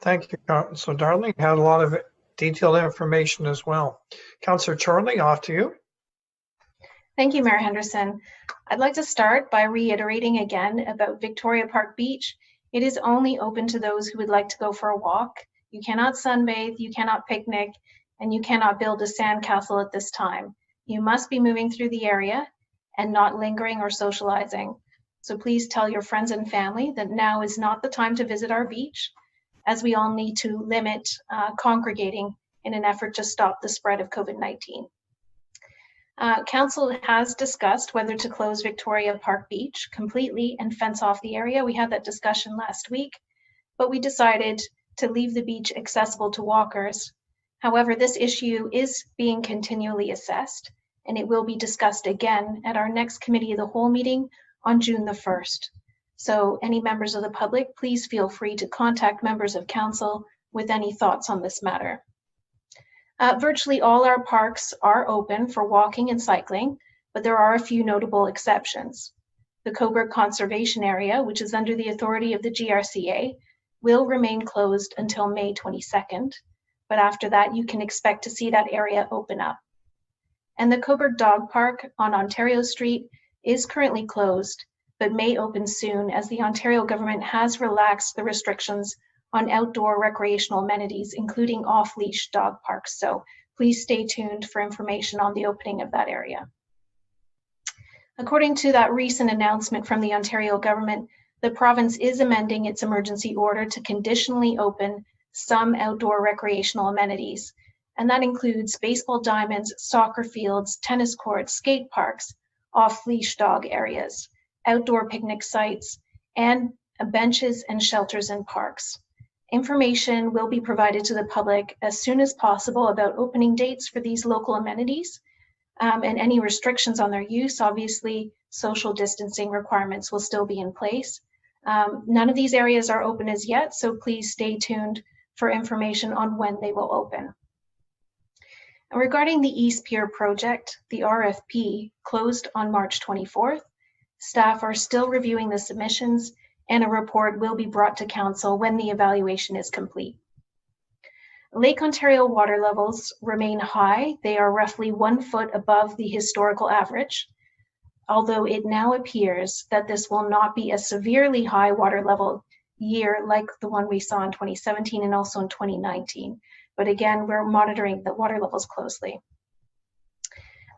Thank you, Councillor Darling. Had a lot of detailed information as well. Councillor Charlie, off to you. Thank you, Mayor Henderson. I'd like to start by reiterating again about Victoria Park Beach. It is only open to those who would like to go for a walk. You cannot sunbathe, you cannot picnic, and you cannot build a sandcastle at this time. You must be moving through the area and not lingering or socializing. So please tell your friends and family that now is not the time to visit our beach, as we all need to limit congregating in an effort to stop the spread of COVID-19. Council has discussed whether to close Victoria Park Beach completely and fence off the area. We had that discussion last week, but we decided to leave the beach accessible to walkers. However, this issue is being continually assessed, and it will be discussed again at our next Committee of the Whole meeting on June the 1st. So any members of the public, please feel free to contact members of Council with any thoughts on this matter. Virtually all our parks are open for walking and cycling, but there are a few notable exceptions. The Cobourg Conservation Area, which is under the authority of the GRCA, will remain closed until May 22nd, but after that you can expect to see that area open up. And the Coburg Dog Park on Ontario Street is currently closed, but may open soon as the Ontario government has relaxed the restrictions on outdoor recreational amenities, including off-leash dog parks. So please stay tuned for information on the opening of that area. According to that recent announcement from the Ontario government, the province is amending its emergency order to conditionally open some outdoor recreational amenities, and that includes baseball diamonds, soccer fields, tennis courts, skate parks, off-leash dog areas, outdoor picnic sites, and benches and shelters in parks. Information will be provided to the public as soon as possible about opening dates for these local amenities, and any restrictions on their use. Obviously, social distancing requirements will still be in place. None of these areas are open as yet, so please stay tuned for information on when they will open. And regarding the East Pier project, the RFP closed on March 24th. Staff are still reviewing the submissions, and a report will be brought to council when the evaluation is complete. Lake Ontario water levels remain high. They are roughly 1 foot above the historical average, although it now appears that this will not be a severely high water level year like the one we saw in 2017 and also in 2019. But again, we're monitoring the water levels closely.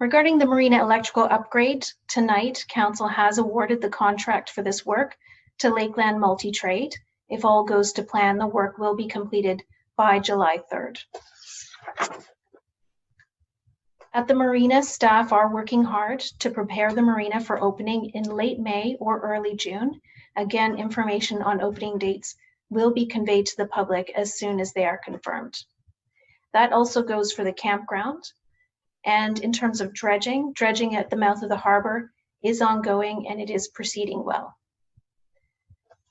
Regarding the Marina electrical upgrade, tonight, Council has awarded the contract for this work to Lakeland Multi-Trade. If all goes to plan, the work will be completed by July 3rd. At the Marina, staff are working hard to prepare the Marina for opening in late May or early June. Again, information on opening dates will be conveyed to the public as soon as they are confirmed. That also goes for the campground. And in terms of dredging at the mouth of the harbor is ongoing and it is proceeding well.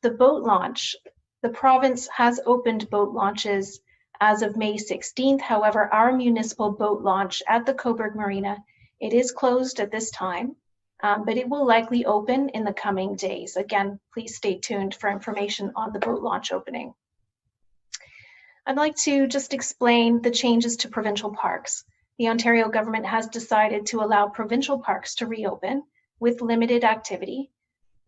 The boat launch, the province has opened boat launches as of May 16th. However, our municipal boat launch at the Coburg Marina, it is closed at this time, but it will likely open in the coming days. Again, please stay tuned for information on the boat launch opening. I'd like to just explain the changes to provincial parks. The Ontario government has decided to allow provincial parks to reopen with limited activity.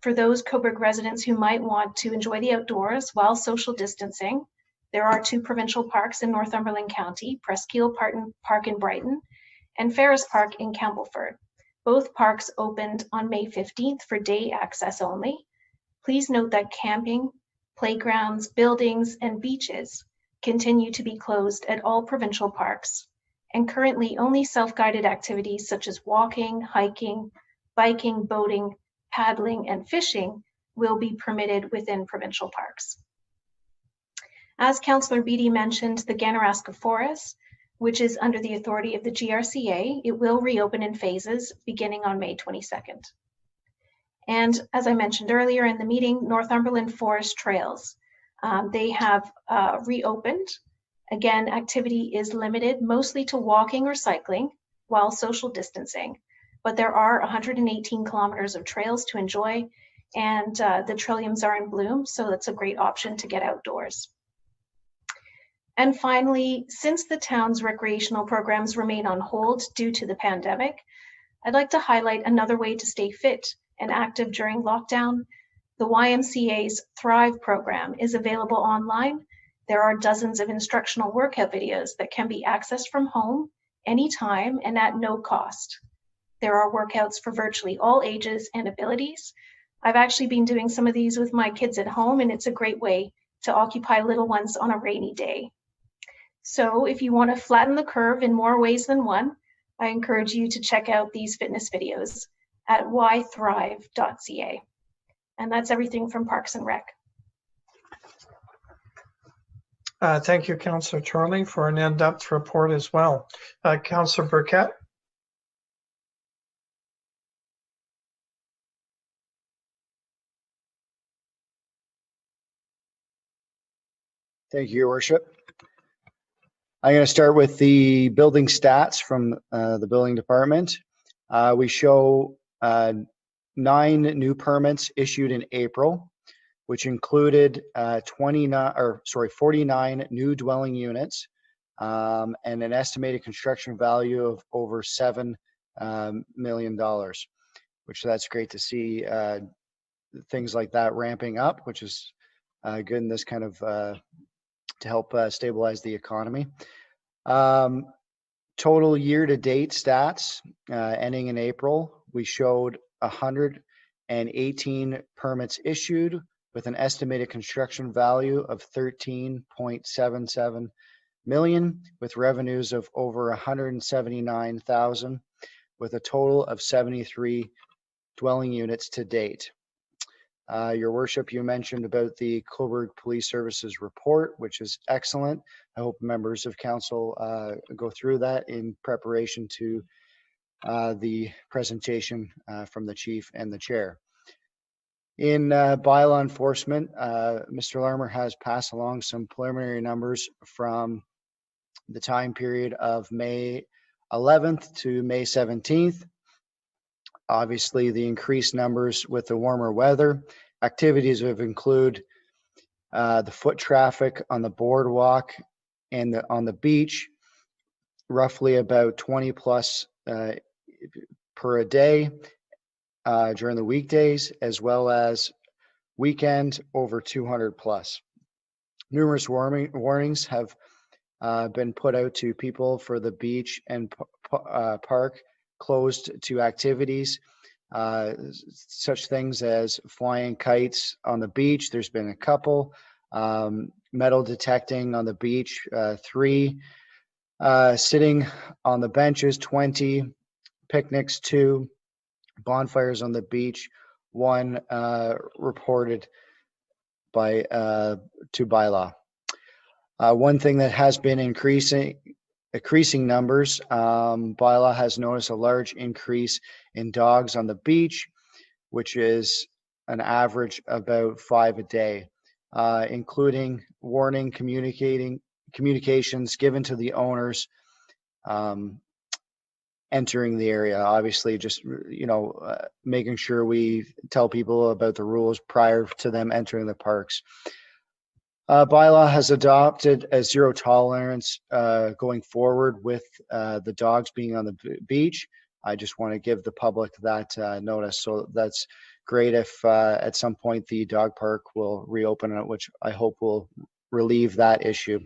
For those Coburg residents who might want to enjoy the outdoors while social distancing, there are 2 provincial parks in Northumberland County, Presqu'île Park in Brighton and Ferris Park in Campbellford. Both parks opened on May 15th for day access only. Please note that camping, playgrounds, buildings, and beaches continue to be closed at all provincial parks. And currently only self-guided activities such as walking, hiking, biking, boating, paddling, and fishing will be permitted within provincial parks. As Councillor Beattie mentioned, the Ganaraska Forest, which is under the authority of the GRCA, it will reopen in phases beginning on May 22nd. And as I mentioned earlier in the meeting, Northumberland Forest Trails, they have reopened. Again, activity is limited mostly to walking or cycling while social distancing, but there are 118 kilometers of trails to enjoy, and the trilliums are in bloom, so that's a great option to get outdoors. And finally, since the town's recreational programs remain on hold due to the pandemic, I'd like to highlight another way to stay fit and active during lockdown. The YMCA's Thrive program is available online. There are dozens of instructional workout videos that can be accessed from home, anytime, and at no cost. There are workouts for virtually all ages and abilities. I've actually been doing some of these with my kids at home, and it's a great way to occupy little ones on a rainy day. So if you want to flatten the curve in more ways than one, I encourage you to check out these fitness videos at ythrive.ca. And that's everything from Parks and Rec. Thank you, Councillor Charlie, for an in-depth report as well. Councillor Burkett. Thank you, Your Worship. I'm going to start with the building stats from the building department. We show 9 new permits issued in April, which included 49 new dwelling units and an estimated construction value of over $7 million, which that's great to see things like that ramping up, which is good in this kind of to help stabilize the economy. Total year-to-date stats ending in April, we showed 118 permits issued with an estimated construction value of 13.77 million, with revenues of over 179,000, with a total of 73 dwelling units to date. Your worship, you mentioned about the Coburg Police Services report, which is excellent. I hope members of council go through that in preparation to the presentation from the chief and the chair. In bylaw enforcement, Mr. Larmer has passed along some preliminary numbers from the time period of May 11th to May 17th. Obviously, the increased numbers with the warmer weather. Activities have included the foot traffic on the boardwalk and on the beach, roughly about 20 plus per a day during the weekdays, as well as weekend over 200 plus. Numerous warnings have been put out to people for the beach and park closed to activities, such things as flying kites on the beach. There's been a couple, metal detecting on the beach, 3, sitting on the benches, 20, picnics, 2, bonfires on the beach, 1 reported by to bylaw. One thing that has been increasing numbers, bylaw has noticed a large increase in dogs on the beach, which is an average about 5 a day, including warning communications given to the owners entering the area. Obviously, just making sure we tell people about the rules prior to them entering the parks. Bylaw has adopted a zero tolerance going forward with the dogs being on the beach. I just want to give the public that notice. So that's great if at some point the dog park will reopen, which I hope will relieve that issue.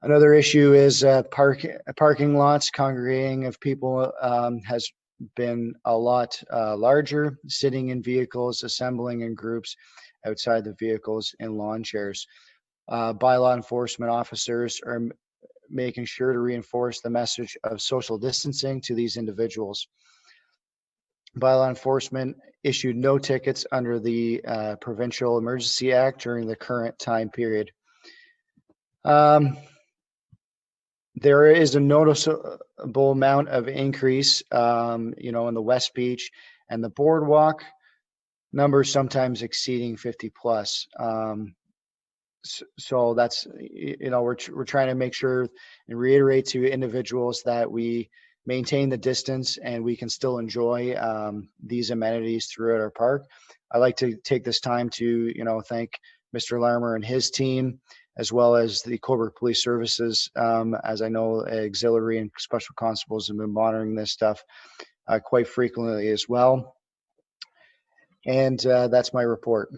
Another issue is parking lots. Congregating of people has been a lot larger, sitting in vehicles, assembling in groups outside the vehicles in lawn chairs. Bylaw enforcement officers are making sure to reinforce the message of social distancing to these individuals. Bylaw enforcement issued no tickets under the Provincial Emergency Act during the current time period. There is a noticeable amount of increase, in the West Beach and the boardwalk, numbers sometimes exceeding 50 plus. So that's, we're trying to make sure and reiterate to individuals that we maintain the distance and we can still enjoy these amenities throughout our park. I'd like to take this time to, thank Mr. Larmer and his team, as well as the Cobourg Police Services, as I know auxiliary and special constables have been monitoring this stuff quite frequently as well. And that's my report.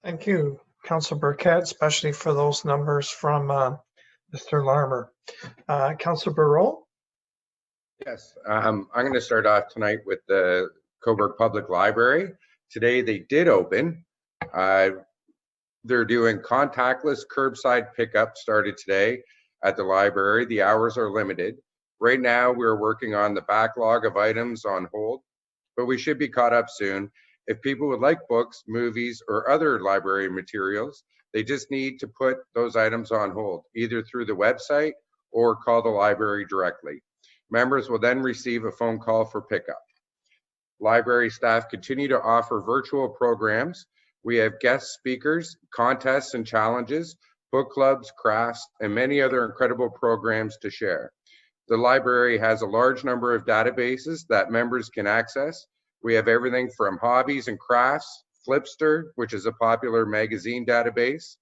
Thank you, Councilor Burkett, especially for those numbers from Mr. Larmer. Councilor Barreau? Yes, I'm going to start off tonight with the Coburg Public Library. Today they did open. They're doing contactless curbside pickup started today at the library. The hours are limited. Right now we're working on the backlog of items on hold, but we should be caught up soon. If people would like books, movies, or other library materials, they just need to put those items on hold, either through the website or call the library directly. Members will then receive a phone call for pickup. Library staff continue to offer virtual programs. We have guest speakers, contests and challenges, book clubs, crafts, and many other incredible programs to share. The library has a large number of databases that members can access. We have everything from hobbies and crafts, Flipster, which is a popular magazine database,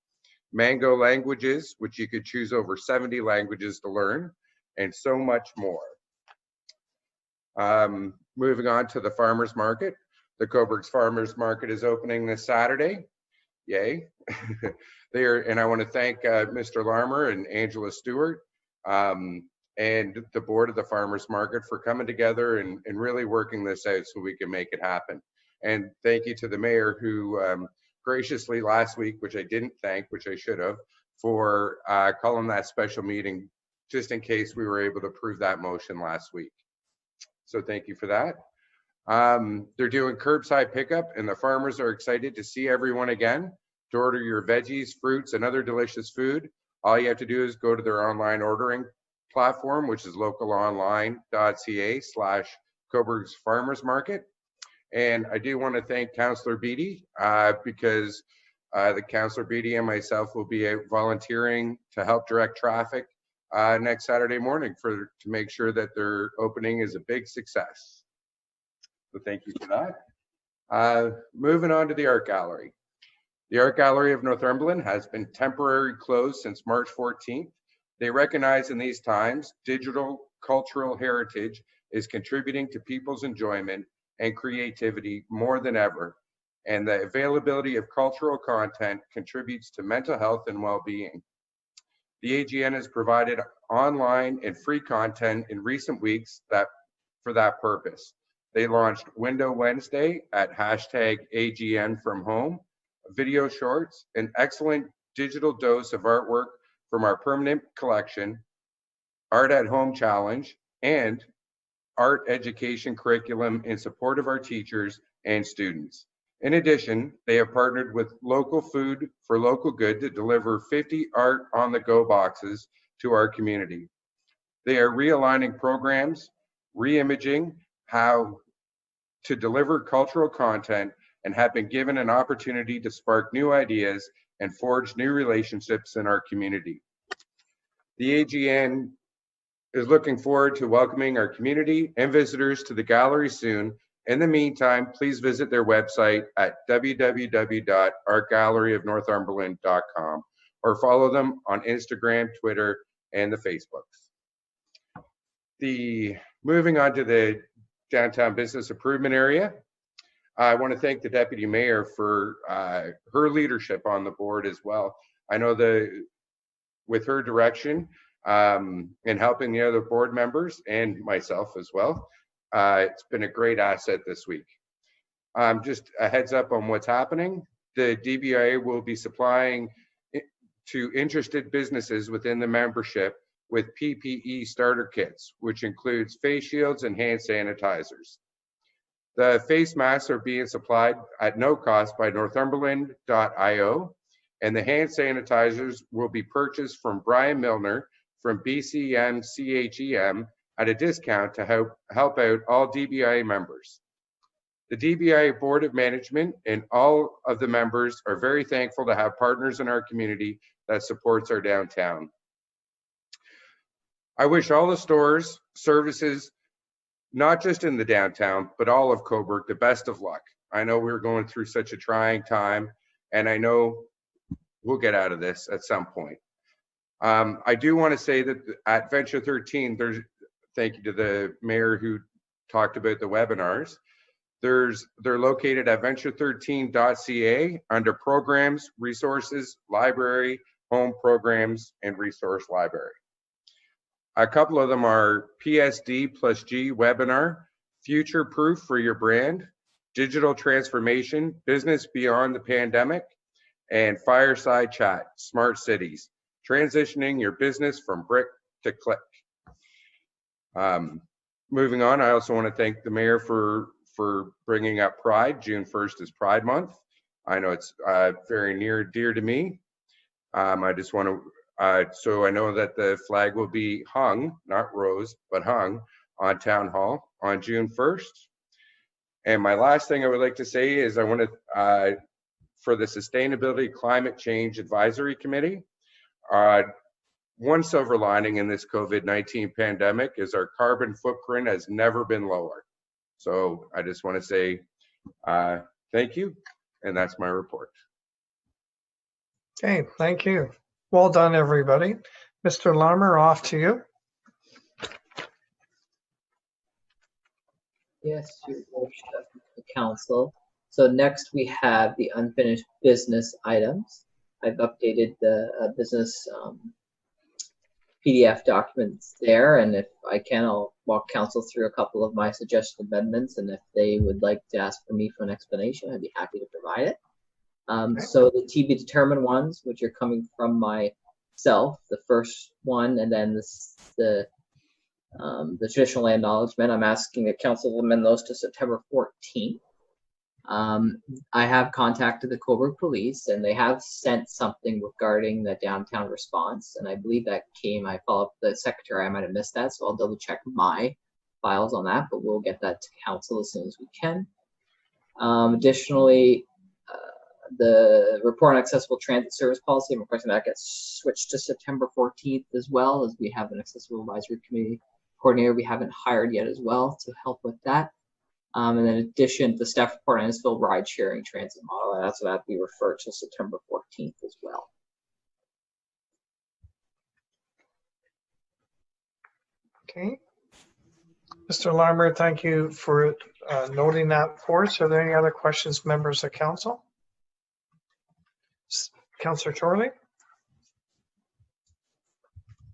Mango Languages, which you could choose over 70 languages to learn, and so much more. Moving on to the farmers market. The Coburg's Farmers Market is opening this Saturday. Yay. And I want to thank Mr. Larmer and Angela Stewart and the board of the Farmers Market for coming together and really working this out so we can make it happen. And thank you to the mayor who graciously last week, which I didn't thank, which I should have, for calling that special meeting just in case we were able to approve that motion last week. So thank you for that. They're doing curbside pickup and the farmers are excited to see everyone again. To order your veggies, fruits, and other delicious food, all you have to do is go to their online ordering platform, which is localonline.ca/Coburg's Farmers Market. And I do want to thank Councillor Beattie because the Councillor Beattie and myself will be volunteering to help direct traffic next Saturday morning to make sure that their opening is a big success. So thank you for that. Moving on to the Art Gallery. The Art Gallery of Northumberland has been temporarily closed since March 14th. They recognize in these times digital cultural heritage is contributing to people's enjoyment and creativity more than ever, and the availability of cultural content contributes to mental health and well-being. The AGN has provided online and free content in recent weeks for that purpose. They launched Window Wednesday at #AGN from home, video shorts, an excellent digital dose of artwork from our permanent collection, Art at Home Challenge, and art education curriculum in support of our teachers and students. In addition, they have partnered with Local Food for Local Good to deliver 50 art on the go boxes to our community. They are realigning programs, reimaging how to deliver cultural content, and have been given an opportunity to spark new ideas and forge new relationships in our community. The AGN is looking forward to welcoming our community and visitors to the gallery soon. In the meantime, please visit their website at www.artgalleryofnorthumberland.com or follow them on Instagram, Twitter, and the Facebooks. Moving on to the downtown business improvement area. I want to thank the Deputy Mayor for her leadership on the board as well. I know with her direction and helping the other board members and myself as well, it's been a great asset this week. Just a heads up on what's happening. The DBIA will be supplying to interested businesses within the membership with PPE starter kits, which includes face shields and hand sanitizers. The face masks are being supplied at no cost by Northumberland.io, and the hand sanitizers will be purchased from Brian Milner from BCM CHEM at a discount to help out all DBIA members. The DBIA Board of Management and all of the members are very thankful to have partners in our community that supports our downtown. I wish all the stores, services, not just in the downtown, but all of Cobourg, the best of luck. I know we're going through such a trying time, and I know we'll get out of this at some point. I do want to say that at Venture 13, thank you to the mayor who talked about the webinars. They're located at venture13.ca under programs, resources, library, home programs, and resource library. A couple of them are PSD+G webinar, future proof for your brand, digital transformation, business beyond the pandemic, and fireside chat, smart cities, transitioning your business from brick to click. Moving on, I also want to thank the mayor for bringing up Pride. June 1st is Pride Month. I know it's very near and dear to me. I just want to so I know that the flag will be hung, not rose, but hung on Town Hall on June 1st. And my last thing I would like to say is I want to, for the Sustainability Climate Change Advisory Committee, one silver lining in this COVID-19 pandemic is our carbon footprint has never been lower. So I just want to say thank you, and that's my report. Okay, thank you. Well done, everybody. Mr. Larmer, off to you. Yes, your worship, the council. So next we have the unfinished business items. I've updated the business PDF documents there, and if I can, I'll walk council through a couple of my suggested amendments, and if they would like to ask for me for an explanation, I'd be happy to provide it. So the to be determined ones, which are coming from myself, the first one, and then the traditional land acknowledgement, I'm asking that council amend those to September 14th. I have contacted the Coburg police, and they have sent something regarding the downtown response, and I believe that came, I followed up with the secretary, I might have missed that, so I'll double check my files on that, but we'll get that to council as soon as we can. Additionally, the report on accessible transit service policy, I'm requesting that gets switched to September 14th as well, as we have an accessible advisory committee coordinator we haven't hired yet as well to help with that. And then in addition, the staff report on Innisfil ride sharing transit model, that's what be referred to September 14th as well. Okay. Mr. Larmer, thank you for noting that for us. Are there any other questions, members of council? Councillor Chorley?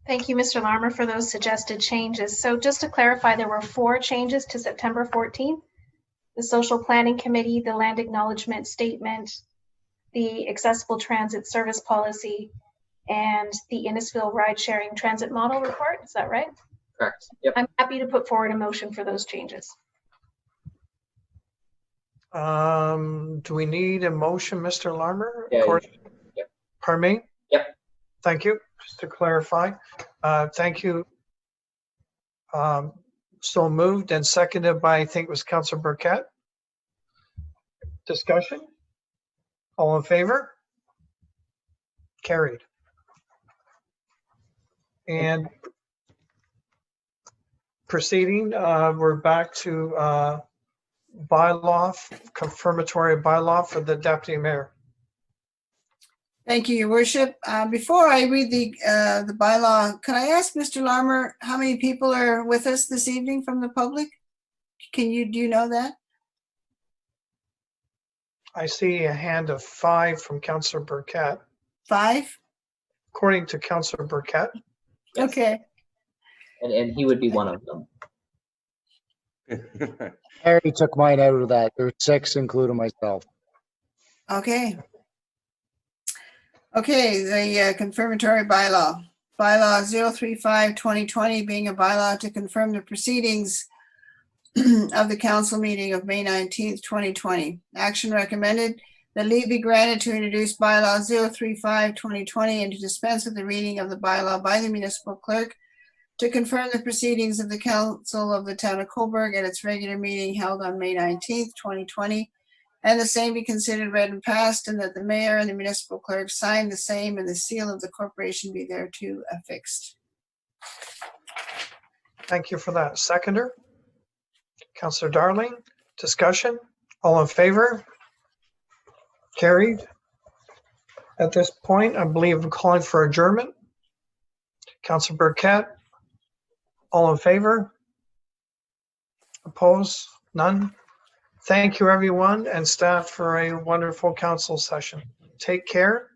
Thank you, Mr. Larmer, for those suggested changes. So just to clarify, there were 4 changes to September 14th. The Social Planning Committee, the Land Acknowledgement Statement, the Accessible Transit Service Policy, and the Innisfil Ride Sharing Transit Model Report. Is that right? Correct. Yep. I'm happy to put forward a motion for those changes. Do we need a motion, Mr. Larmer? Yeah. Yep. Pardon me? Yep. Thank you. Just to clarify, thank you. So moved and seconded by, I think it was Councillor Burkett. Discussion? All in favor? Carried. And proceeding, we're back to bylaw, confirmatory bylaw for the deputy mayor. Thank you, Your Worship. Before I read the bylaw, can I ask Mr. Larmer how many people are with us this evening from the public? Do you know that? I see a hand of 5 from Councillor Burkett. 5? According to Councillor Burkett. Yes. Okay. And he would be one of them. Harry took mine out of that. There's 6, including myself. Okay. Okay, the confirmatory bylaw. Bylaw 035-2020 being a bylaw to confirm the proceedings of the council meeting of May 19th, 2020. Action recommended that leave be granted to introduce bylaw 035-2020 and to dispense with the reading of the bylaw by the municipal clerk to confirm the proceedings of the council of the town of Coburg at its regular meeting held on May 19th, 2020. And the same be considered read and passed, and that the mayor and the municipal clerk sign the same and the seal of the corporation be thereto affixed. Thank you for that. Seconder? Councillor Darling, discussion? All in favor? Carried. At this point, I believe I'm calling for adjournment. Councillor Burkett, all in favor? Opposed? None? Thank you, everyone, and staff for a wonderful council session. Take care.